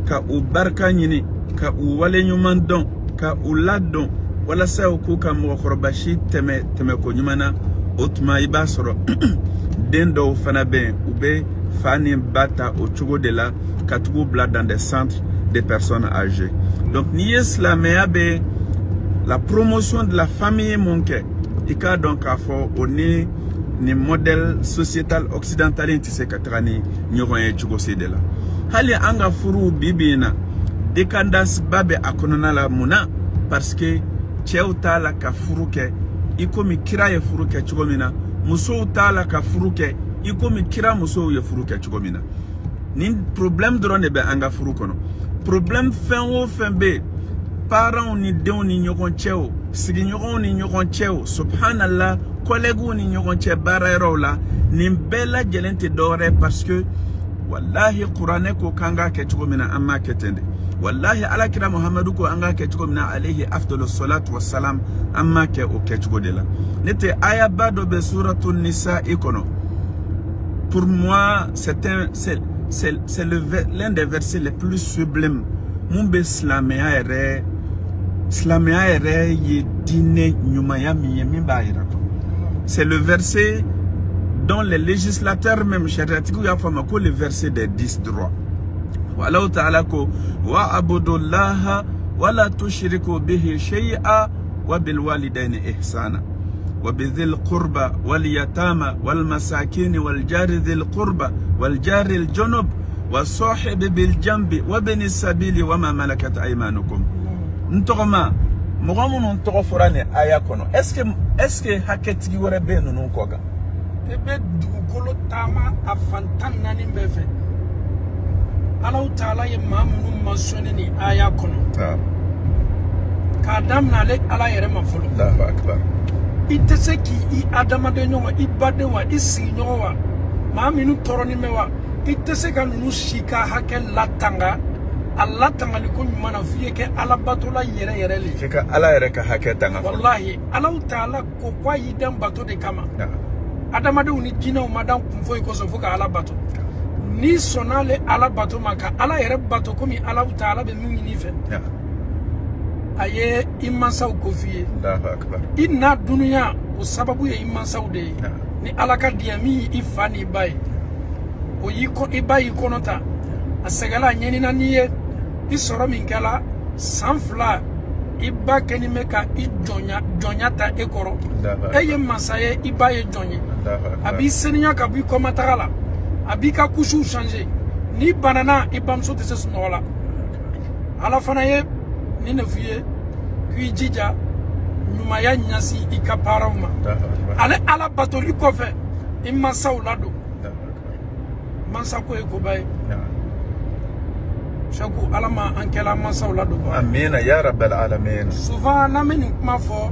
ka u barka nyini ka u wale nyuman don ka u ladon wala sa ku ka mo khorbashi teme ko nyumana otuma iba soro den do fana be u be fani bata o chugo de la ka tugu bla dans des centres de personnes âgées. Donc ni islamia be la promotion de la famille monke ika donc afo oni ni modèle sociétal occidental intise katrani nyoye chugosi de la hali anga furu bibina dekandas babe akonona la muna parce que cheuta la ka furuke ikomi kira ye furuke chugomina muso tala ka furuke ikomi kira muso ye furuke chugomina ni problème drone be anga furukono problème fin be parents ni dew ni nyokon cheo sigi nyokon ni nyokon cheo subhanallah collègues ni nyokon che barero la ni bela jelente dore parce que wallahi qur'ane ko kanga ke chugomina amma ketende wallahi ala kira muhammadu ko anga ke chugomina alayhi afdalus salatu wassalam amma ke o ke chugodela nete aya bado be suratul nisa ikono pour moi c'est l'un des versets les plus sublimes mumbe islamia ere ye dine nyumaya mi mimba irato. C'est le verset dont les législateurs même chariatiques ont le verset des 10 droits. Wallahu ta'ala ko wa abudullaha wa la tushriku bihi shay'a wa bil walidayni ihsana wa bidhil qurba wal yatama wal masakin wal jari dhil qurba wal jari al junub wa sahibi bil jambi wa bin sabili wa ma malakat aymanukum. Ntoma mogomun ntoko forane aya kono est-ce que haketi wore be nunu koga ebe dugukolo tama afantan nani mbefe Allah Ta'ala ye mamunu masone ni aya kono kadam na le ala yere mafolo Allahu akbar itese ki I adama de nyonga ibade wa isi nyonga maminu toroni mewa itese ka nunu shika hakel latanga Allah tangali ko nyuma na fiye ke ala batola yere li ka ala yere ka haketa wallahi Allah Ta'ala ko kwa yidam bato de kama adama de uni jina madam kumfo ko so fuka ala bato ni sonale ala bato maka ala yere bato komi Allah Ta'ala be mini fe aye imansa ko fiye Allahu akbar inna dunya o sababu ye imansa de ni ala ka diami ifani bai o yiko ibai konota asegala nyeni na niye isoro minkala sanfla iba kenimeka ijonya ta ekoro eye masaye iba ye jonye abi seninya ka bi komatala abi ka kushu changer ni banana ibamso te sesnola ala fana ye ni nefiye kui jija nyuma ya nyasi ikaparama ale ala batoli kofe imasa ulado mansa ko ekobai Chakou alama ankela mansa ulado ba amina ya rabbal alamin souvent lameni kuma fo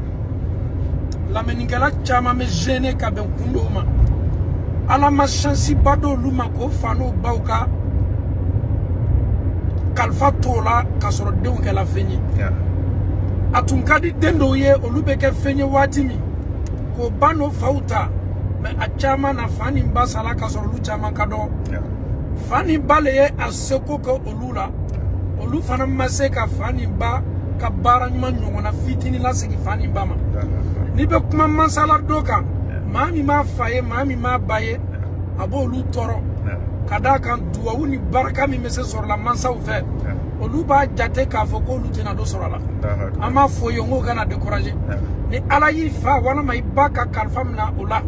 lameni kala chama me gêner ka ben kundoma alama chansi bado luma ko fano bauka kalfa tola kasoro deun kala fenyi atunkadi dendo ye olubeke fenye watimi ko bano fauta me achama na fani mbasala kasoro lu chama kado fani bale ye aseko ko olula olu fana maseka fani ba ka bara nyuma nyongona fitini la segi fani bama ni be kuma mansala doka mami ma faye mami ma baye abo lu toro kadaka duwawu ni baraka mi mese sur la mansa ou fait oluba jate ka foko lutena do sorala ama foyo ngo kana décourager ni ala yi fa wala mai baka kalfamna ola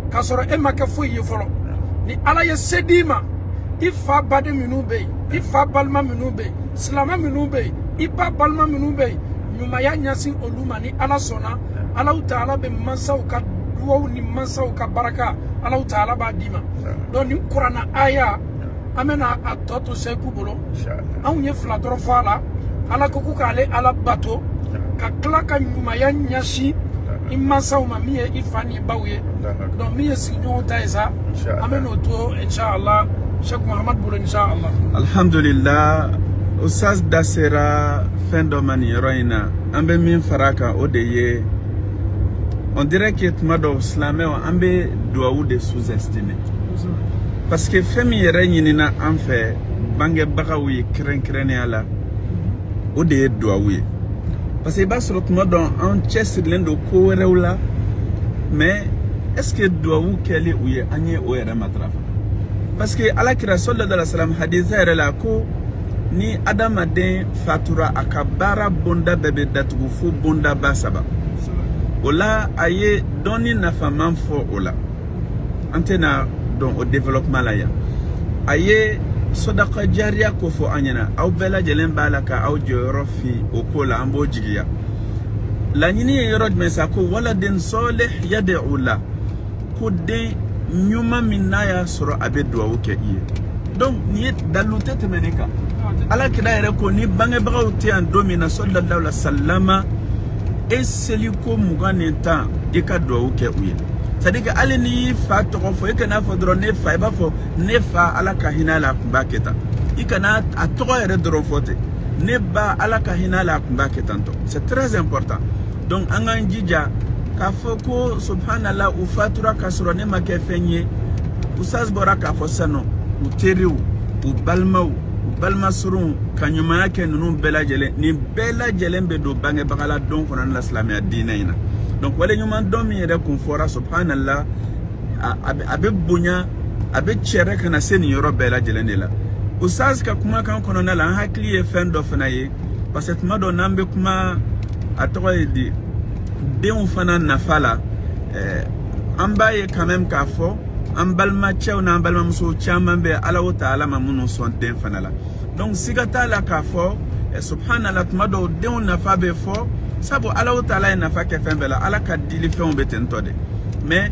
ka soro e maka foyo folo ni ala ye sedima ifa bade minube ifa balma minube slama minube ipa balma minube nyuma ya nyasi oluma ni ala sona ala taala be mansa ou ka duwawu ni mansa ou ka baraka ala taala ba dima don ni qur'ana aya amena atoto seku bolo an ye fla doro fala ala ko kale ala bato ka klaka nyuma ya nyashi imasa uma miye ifani bawye donc miye signo taisa ameno to inshallah Cheikh Mohammed bolo inshallah alhamdulillah Oustaz Dasera Fendomani roina ambe min faraka odeye on dirait que Tmado Slamé ambe doit de sous-estimer parce que femi yere nyinina en fait bange bagawi kren ala o de doawi parce que ba sur Tmado en chest lendo ko rewla mais est-ce que doawu kele uye anye o yere matrafa parce que ala kira sallallahu alaihi wasallam hadith la ko ni adama den fatura akabara bonda bebe datugu fu bonda basaba ola aye doni na faman fo ola antena don au développement la ya aye sadaqa jariya ko fo anyana aw bela jelen balaka aw joro fi o kola ambo jigiya la nyini yorod mesa ko wala den solih yad'u la ko de nyuma minaya soro abe duwa ke iye donc ni dalute temeneka ala kida yere ko ni bange bagawti an domina sallallahu alaihi wasallama et celui ko muganeta de ka duwa ke uye c'est-à-dire que allez ni fa to ko fo e kana fo dro ne fa ba fo ne fa ala ka hinala kumbaketa ikana a to yere dro fote ne ba ala ka hinala kumbaketa to c'est très important donc anga njija ka fo ko subhanallah u fatura kasro ne make fenye usas boraka fo sano u teriu u balmau balma surun kanyuma yake nunu bela jele ni bela jele be do bange bagala don kono na islamia dinaina donc wale nyuma domi yere kun fora subhanallah abe bunya abe chere kana seni yoro bela jele nela usaz ka kuma kan kono na la hakli e fendo fanaye parce que mado nambe kuma atoy di de fana nafala ambaye quand même ka fo ambalma chew na ambalma muso chamambe ala wa taala mamuno son den fanala donc sigata la ka fo subhanallah mado de nafa be fo sabo ala wa taala nafa ke fembela ala ka dili fe on betentode mais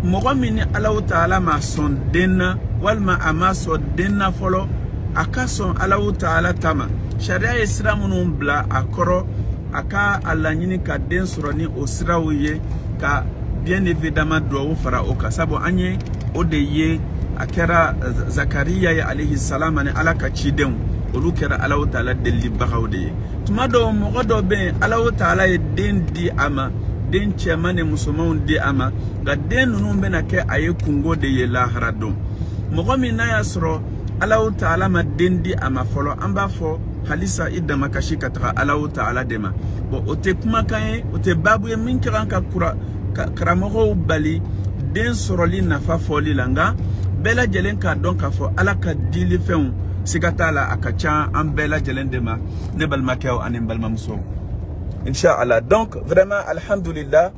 mogomini ala wa taala ma son denna walma amaso denna folo akason ala wa taala tama sharia islamu bla akoro aka ala nyini ka den suroni osrawiye ka bien évidemment doit fara oka sabo anye odeye akera Zakaria ya alayhi salam ani alaka chidem olu kera Allah taala delli bagawde tumado mogodo be Allah taala e den di ama den chemane musulman di ama ga den nunu be na ke aye kungo de ye la harado mogomi na yasro Allah taala ma den di ama folo amba fo halisa idama kashika tra Allah taala dema bo ote kuma kan ote babu ye min kiranka kura karamogo bali den soroli nafa foli langa bela jelen ka donc afo ala ka dili feun sigata la akacha am bela jelen dema ne balma kew anim balma muso inshallah donc vraiment alhamdulillah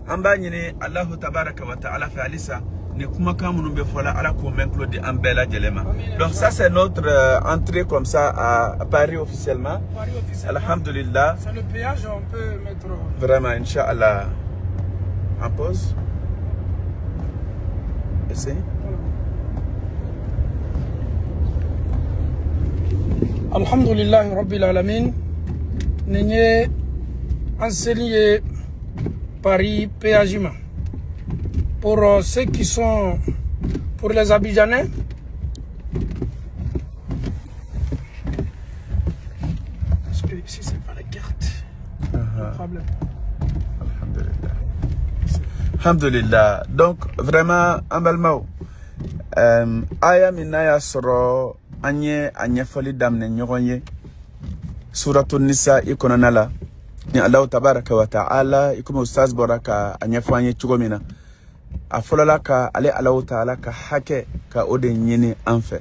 amba nyine allah tabaraka wa taala fa alisa ne kuma kamunu be fola ala ko menklo di am bela jelema donc ça c'est notre entrée comme ça à Paris officiellement alhamdulillah c'est le péage on peut mettre vraiment inshallah en pause. Essaye. Alhamdulillah Rabbil Alamin. Nenye enseigné Paris Péagima. Pour ceux qui sont pour les Abidjanais. Parce que ici c'est pas la carte. Le problème. Alhamdulillah. Donc vraiment ambalmao aya minaya soro anye fali damne nyogonye suratul nisa ikonana la ni Allah tabaraka wa taala ikuma ustaz boraka anye fanye chugomina a fɔlɔla ka ale Allahu Ta'ala ka hakɛ ka o de ɲini an fɛ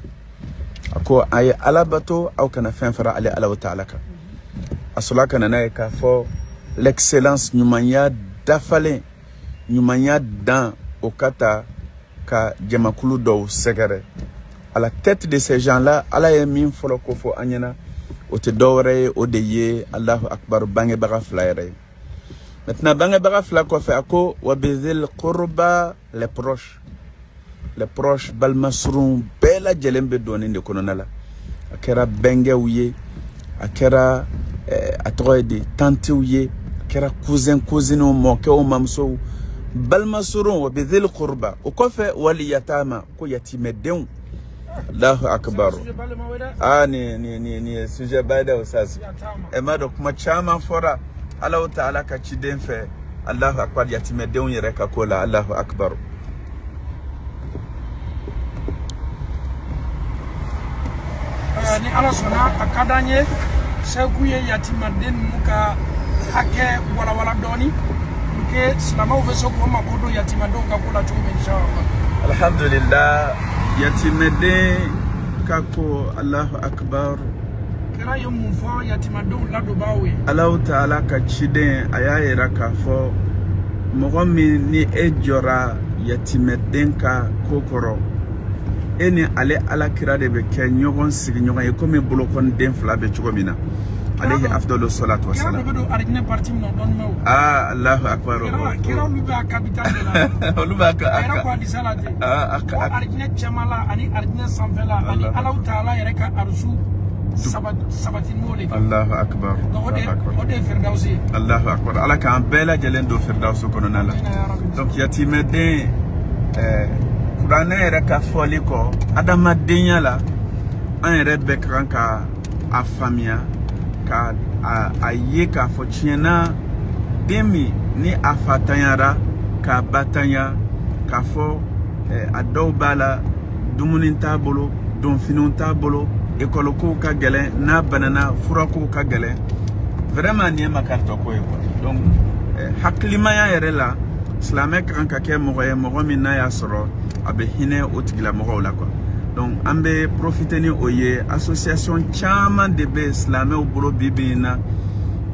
a ko a ye Ala bato aw kana fɛn fara ale Allahu Ta'ala kan a sɔrɔla ka na n'a ye k'a fɔ l'excellence ɲumanya dafalen ɲumanya dan o ka ta ka jamakulu dɔw sɛgɛrɛ à la tête de ces gens-là Ala ye min fɔlɔ ko fɔ an ɲɛna o tɛ dɔwɛrɛ ye o de ye Allahu Akbar bangebaga fila yɛrɛ ye maintenant bangebaga fila kɔfɛ a ko wa bizil qurba les proches balmasurun bɛɛ lajɛlen bɛ dɔɔnin de kɔnɔna la a kɛra bɛnkɛw ye a kɛra a tɔgɔ ye di tantew ye a kɛra cousinw mɔkɛw mamusow balmasurun wa bizil qurba o kɔfɛ wali yatama ko yatimɛdenw Allahu Akbar ni sujet ba da usasi ma da kuma chama fora Allahu Ta'ala ka ciden fɛ Allahu Akbar yatimɛdenw yɛrɛ ka ko la Allahu Akbar ni Ala sɔnna a ka d'an ye Seku ye yatimɛden ninnu ka hakɛ walawala dɔɔni pour que silamɛw bɛ se k'u mako don yatimɛdenw ka ko la cogo min inshallah. Alhamdulillah yatimɛden ka ko Allahu Akbar kɛra ye mun fɔ yatimɛdenw ladonbaaw ye Allahu Ta'ala ka ciden a y'a yira k'a fɔ mɔgɔ min ni e jɔra yatimɛden ka ko kɔrɔ e ni ale alakira de bɛ kɛ ɲɔgɔn sigi ɲɔgɔn ye komi bolokɔniden fila bɛ cogo min na alayhi afdalu salatu wassalam Allahu Akbar kɛra olu bɛ a capital de la olu b'a ka a yɛrɛ ko hadisa la ten ko arijinɛ cɛmala ani arijinɛ sanfɛla ani Allahu Ta'ala yɛrɛ ka arusu sabati n'o de kan Allahu Akbar o de ye firdausi ye Allahu Akbar Ala k'an bɛɛ lajɛlen don firdausi kɔnɔna la donc yatimɛden kuranɛ yɛrɛ ka fɔli kɔ adamadenya la an yɛrɛ bɛɛ ka kan ka a faamuya ka a ye k'a fɔ tiɲɛna den min ni a fa tanyara k'a ba tanya k'a fɔ a dɔw b'a la dumuni t'a bolo donfiniw t'a bolo école kow ka gɛlɛn n'a banana fura kow ka gɛlɛn vraiment nin ye makaritɔ ko ye quoi donc hakilimaya yɛrɛ la silamɛ ka kan ka kɛ mɔgɔ ye mɔgɔ min n'a y'a sɔrɔ a bɛ hinɛ o tigilamɔgɔw la quoi donc an bɛ profiter ni o ye association caman de bɛ silamɛw bolo bi in na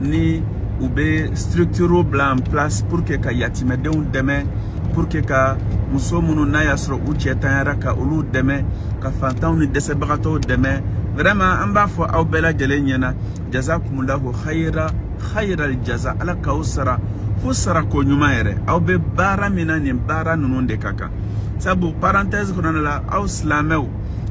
ni u bɛ structure bila en place pour que ka yatimɛdenw dɛmɛ pour que ka muso minnu n'a y'a sɔrɔ u cɛ tanyara ka olu dɛmɛ ka fantanw ni dɛsɛbagatɔw dɛmɛ vraiment an b'a fɔ aw bɛɛ lajɛlen ɲɛna jazakumullahu khayral jaza Ala k'aw sara fo sara ko ɲuman yɛrɛ aw bɛ baara min na nin baara ninnu de ka kan sabu parenthèse kɔnɔna la aw silamɛw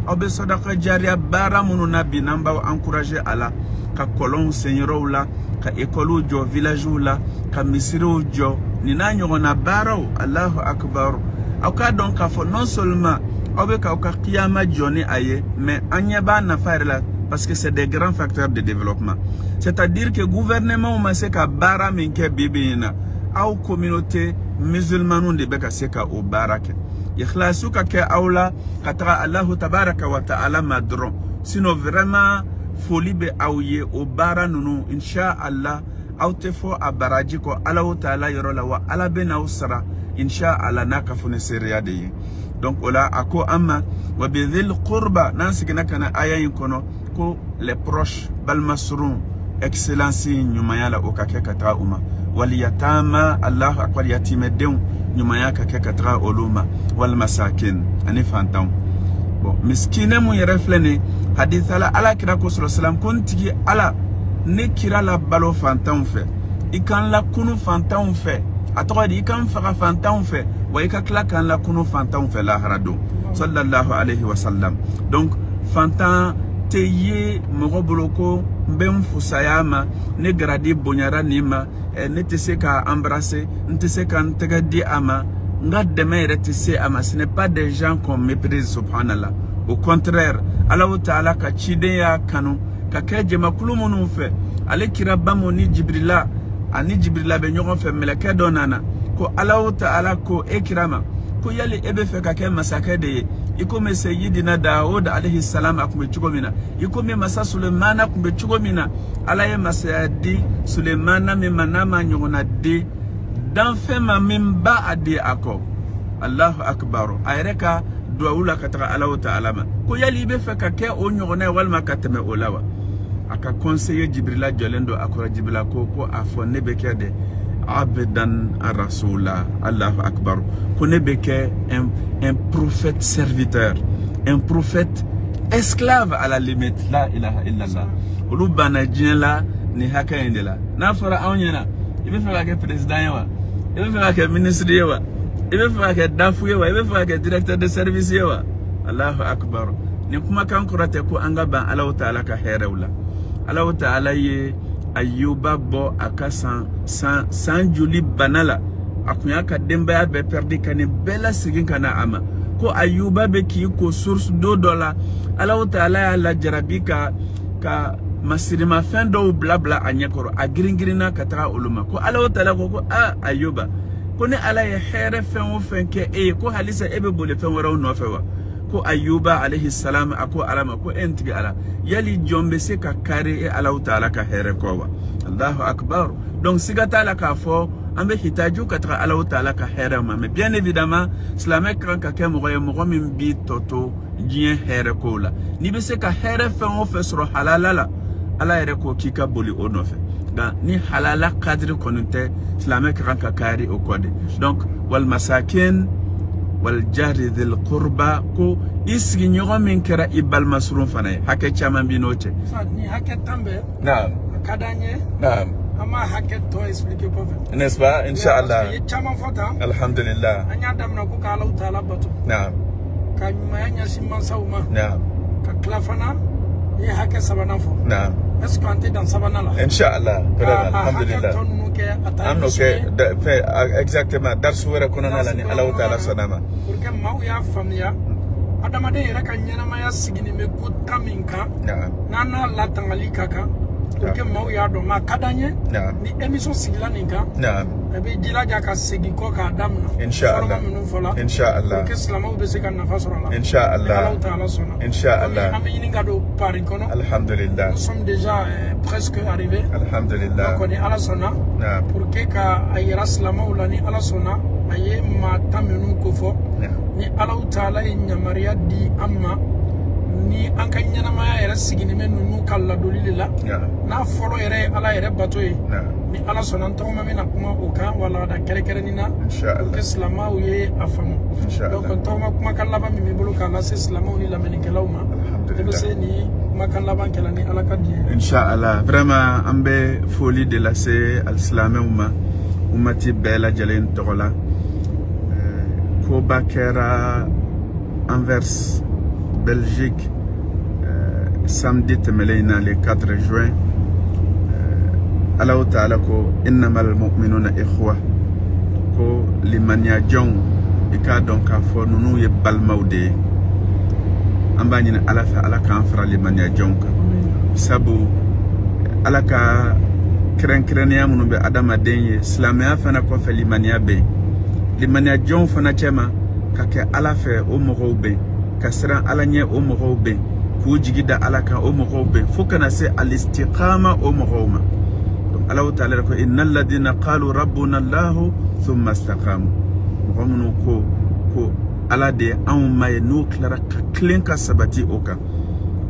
aw bɛ sadaka jariya baara minnu na bi n'an b'aw encourager a la ka kɔlɔnw sen yɔrɔw la ka écoles jɔ villagew la ka misiriw jɔ nin n'a ɲɔgɔnna baaraw Allahu Akbar aw k'a dɔn k'a fɔ non seulement aw bɛ k'aw ka kiyama jɔ ni a ye mais an ɲɛ b'a nafa yɛrɛ la parce que c'est des grands facteurs de développement c'est-à-dire que gouvernement ma se ka baara min kɛ bi in na aw communauté musulmane de bɛ ka se ka o baara kɛ ikhlasu ka kɛ aw la ka taga Allahu tabaraka wa ta'ala ma dɔrɔn sinon vraiment foli bɛ aw ye o baara ninnu inshallah aw tɛ fɔ a baraji kɔ Allahu Ta'ala yɔrɔ la wa Ala bɛ n'aw sara inshallah n'a ka foniseriya de ye donc o la a ko an ma wa bizil qurba n'an seginna ka na aya in kɔnɔ ko les proches balmasurun excellence ɲumanya la o ka kɛ ka taga u ma waliyatama Allahu Akbar yatimɛdenw ɲumanya ka kɛ ka taga olu ma walmasakin ani fantanw bon miskine mun yɛrɛ filɛ nin hadisa la Ala kira ko sallam ko n tigi Ala ne kira la balo fantanw fɛ i kan la kunu fantanw fɛ a tɔgɔ di i kan faga fantanw fɛ wa i ka tila kan la kunu fantanw fɛ lahara don sallallahu alayhi wa sallam donc fantan tɛ ye mɔgɔ bolo ko n bɛ n fusaya ma ne garadi bonyara nin ma ne tɛ se k'a embrasser n tɛ se ka n tɛgɛ di a ma n ka dɛmɛ yɛrɛ tɛ se a ma ce n'est pas des gens qu'on méprise subhanallah au contraire Allahu Ta'ala ka ciden y'a kanu ka kɛ jamakulu minnu fɛ ale kira bamu ni Jibrila ani Jibrila bɛ ɲɔgɔn fɛ mɛlɛkɛ dɔ nana ko Allahu Ta'ala ko e kira ma ko yali e bɛ fɛ ka kɛ masakɛ de ye i komi Sayyidina Dawud alayhi salam a kun bɛ cogo min na i komi masa Sulemana kun bɛ cogo min na Ala ye masaya di Sulemana min ma n'a ma ɲɔgɔnna di danfɛn ma min ba a di a kɔ Allahu akbar ayreka duawula kataka Allahu ta'ala ma ko yali be fe ka ke o nyogone walma kateme olawa aka conseiller Jibrila jolendo akora Jibrila ko afo ne be ke de abedan rasula Allahu akbar ko ne be ke un prophète serviteur, un prophète esclave à la limite. La ilaha illallah. Olu bana jinela ni haka yendela. Na fara awnyena. Ibe fara ke président yawa. Ibe fara ke ministre yawa. Ibe fara ke dafu yawa. Ibe fara ke directeur de service yawa. Allahu akbar. Ni kuma kan kurate ko anga ban Allah Ta'ala ka herewla. Allah Ta'ala ye Ayuba bo akasan san juli banala. Akunya ka demba ya be perdi kane bela sigin kana ama ko Ayuba be ki ko source $2 Allah Ta'ala ya la jarabi ka masirima fin do blabla anyakoro agiringirina katara uluma ko Allah Ta'ala ko Ayuba ko ne ala ya here fen o fen ke ko halisa ebe bole fen wara no fewa ko Ayuba alayhi salam ako alama ko entiga ala yali jombe se ka kare Allah Ta'ala ka here ko wa Allahu akbar donc sigata la ka fo ambe hitaju katra Allah Ta'ala ka herema mais bien évidemment islamek ranka ke mo min bi toto jien here ko la ni be se ka here fe on fe soro halala ala ere ko kika boli onofe ga ni halala kadri konunte islamek ranka kari o kode donc wal masakin wal jari dhil qurba ko isgi nyogo min kera ibal masrun fanay hake chama binoche ni hake tambe naam kadanye naam ama haket to expliquer prophète n'est-ce pas inshallah chama fota alhamdulillah anya damna ko ka Allah Ta'ala batu naam ka nyuma nya simman sauma naam ka klafana ye haket sabana fo naam est-ce qu'on est dans sabana là inshallah alhamdulillah amno ke fait exactement dar suwere konona la ni Allah Ta'ala sanama pour que maw ya famia adama de reka nyana ma ya sigini me ko taminka naam nana la tangali kaka que mau ya do ma kadanye ni émission sigla ninka naam abi jila jaka sigi ko ka damna inshallah inshallah que islamu be se kan nafasora la inshallah Allah Ta'ala sona inshallah ami ninga do pari kono alhamdulillah nous sommes déjà presque arrivés alhamdulillah donc on est ala sona naam pour que ka ayra islamu la ni ala sona aye ma tamenu ko fo ni Allah Ta'ala nyamaria di amma ni anka nyana ma ya sigini men nu kala dolila na folo yere ala yere batoy ni ala sonan to ma mena kuma o ka wala da kere kere ni na inshallah islama o ye afamu donc to ma kuma kala ba mi bolo kala se islama ni la men kelawma alhamdulillah se ni kuma kala ban kala ni ala kadi inshallah vraiment ambe folie de la se al islamuma umati bela jalen tola ko bakera Anvers Belgique samedi temelena le 4 juin Allah Ta'ala ko innamal mu'minuna ikhwa ko limania jong ika donc afo nunu ye balmawde ambani ala fa ala kan fra limania jong sabu ala ka kren munu be adama denye islamia fana ko fa limania be limania jong fana chema ka ke ala fe o mo be kasra ala nye o mo be ku jigida alaka o mogobe fukana se al-istiqama o mogoma donc Allah Ta'ala ko innal ladina qalu rabbuna Allah thumma istaqamu mogomnu ko ala de an may no klara klinka sabati oka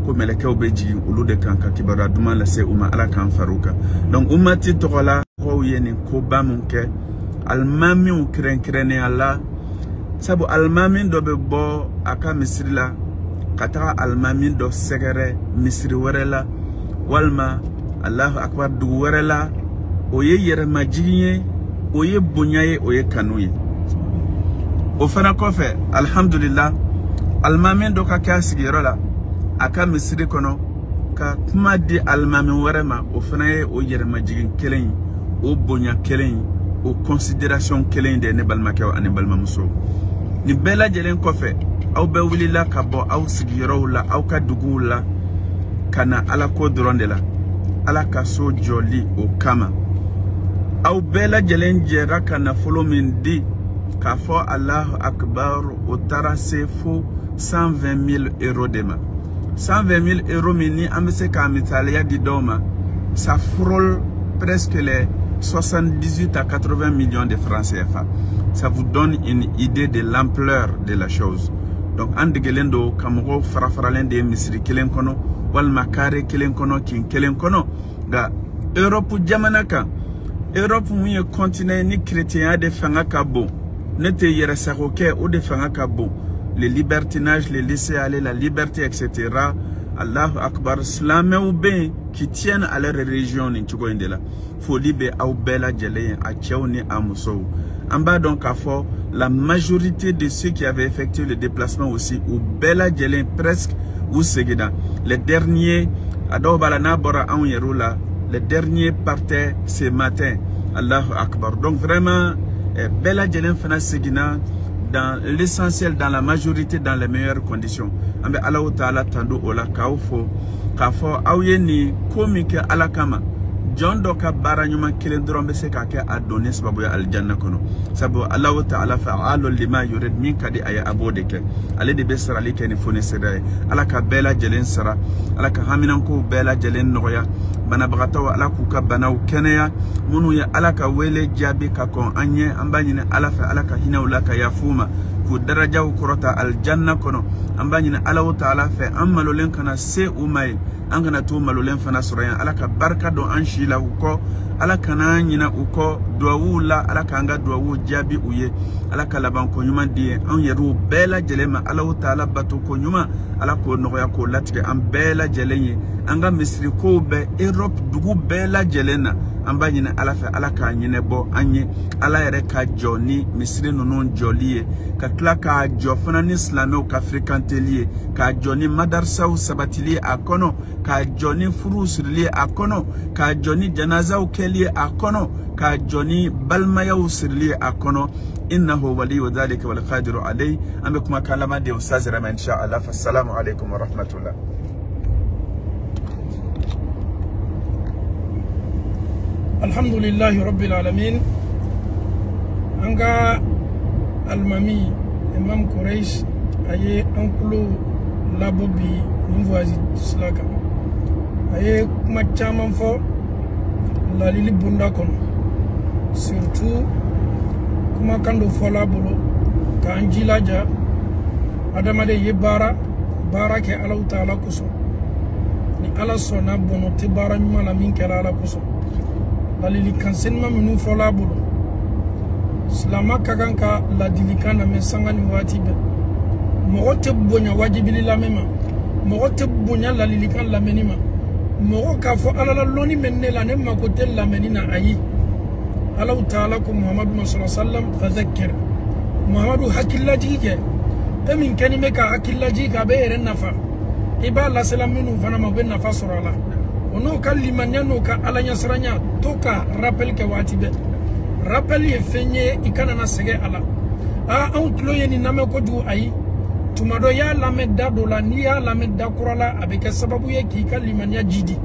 ko meleke obeji ulude kanka kibara duma la se umma ala kan faruka donc ummati tokola ko yeni ko bamunke almami o krenkrene Allah sabu almami do be bo aka misrila kata almamin do segere misri werela walma Allahu akbar du werela oye yere majinye oye bunyaye oye kanuye o fana kofe alhamdulillah almamin do ka kasigi rola aka misri kono ka kuma di almamin werema o fana ye o yere majin kelen o bunya kelen o considération kelen de ne balmake o anibal mamuso ni bela jelen kofe aw be wulila ka bɔ aw sigiyɔrɔw la aw ka duguw la kana ala ko dɔrɔn de la ala ka so jɔli o kama aw bɛɛ lajɛlen jɛra ka nafolo min di k'a fɔ Allahu akbar o taara se fo 120 000 € de ma 120 000 € min ni an bɛ se k'a misaliya di dɔw ma ça frôle presque les 78 à 80 millions de francs CFA. Ça vous donne une idée de l'ampleur de la chose. Donc, Andegelendo, Kamoro, Farafaralende, Misri Kelenkono, Walmakare Kelenkono, King Kelenkono, da Europe Jamanaka. Europe, mouye continent ni chrétien de Fangakabo. Nete Yeresaroke ou de Fangakabo. Le libertinage, les laisser aller, la liberté, etc. Allahu Akbar, Slamé ou bien qui tiennent à leur religion, Ninchugoindela. Folibe au Bela Djele, à Tchaouni, à Moussou. En bas donc à fort, la majorité de ceux qui avaient effectué le déplacement aussi, ou Bela Djele presque, ou Segeda. Les derniers, Adobalana Bora Aouyerula, les derniers partaient ce matin. Allahu Akbar. Donc vraiment, Bela Djele Fana Segina, dans l'essentiel, dans la majorité, dans les meilleures conditions. Ambe Allah Ta'ala Tando Ola Kaufo, Kafo Aouyeni, Komike Alakama. John Doka Baranyuma Kilendrombe Sekake a donné Sababu Aljanna Kono. Sabo Allah Ta'ala fa'alo lima yurid min kadi aya abodeke. Ale de besara like ni fone sedaye. Alaka bela jelen sara. Alaka haminanko bela jelen noya. Bana bagatawa alakuka banau keneya. Munu ya alaka wele jabi kakon anye. Ambanyine alafa alaka hina ulaka yafuma. Ku daraja ukurota aljanna kono. Ambanyine Allah Ta'ala fe ammalolen kana se umay. Angana tu malolen fana surayan alaka barka do anshila uko alaka na nyina uko duawu la alaka anga duawu jabi uye alaka laban ko nyuma die an yeru bela jelema Allah Ta'ala batu ko nyuma alako noya ko latike an bela jelenye anga misri ko be Europe dugu bela jelena amba nyina alafa alaka nyine bo anye ala yere ka joni misri nonon jolie ka klaka jo fana ni islamé ka fréquentelie ka joni madarsa ou sabatilie akono ka joni furusirlie akono ka joni janaza ou kelie akono ka joni balmaya ou sirlie akono innahu waliyu dhalika wal qadiru alayhi amekuma kalama de ustaz Rama insha Allah. Assalamu alaykum wa rahmatullah. Alhamdulillahi Rabbil Alamin. Anga Almami Imam Quraish aye ankulo labobi nimvoazi slaka aye kuma chaman fo la lili bunda kono surtout kuma kando fola bolo ka anjilaja adamade ye bara ke Allah Ta'ala kuso ni ala sona bono te bara nyuma min kala ala kuso lalili kansenma minu fola bolo Slama kaganka la dilikana mesangani watibe mogote bonya wajibili la mema mogote bonya la lilikan la menima mogo kafo alala loni menne la nema kote la menina ayi Allah Ta'ala ko Muhammadu sallallahu alaihi wasallam fadhakkir Muhammadu hakilla jike emin kanime ka hakilla jika be eren nafa iba la salaminu fana maben nafa surala ono kalimanya no ka alanya saranya toka rappel ke watibe rappel ye fenye ikana na sege ala outlo ye ni name ko du ayi tumado ya lamedda do la ni ya lamedda kurala abeke sababu ye ki kalimanya jidi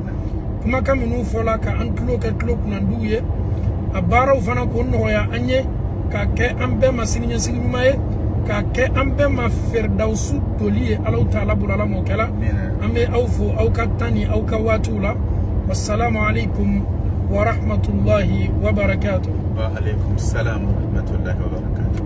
kuma kaminu fola ka antlo ke klop na duye abara ufana ko no ya anye ka ke ambe masini nya sigi maye ka ke ambe ma firdausu toliye Allah Ta'ala bulala mo kala ambe awfu aw katani aw kawatula wassalamu alaikum wa rahmatullahi wa barakatuh. Wa alaikum assalam wa rahmatullahi wa barakatuh.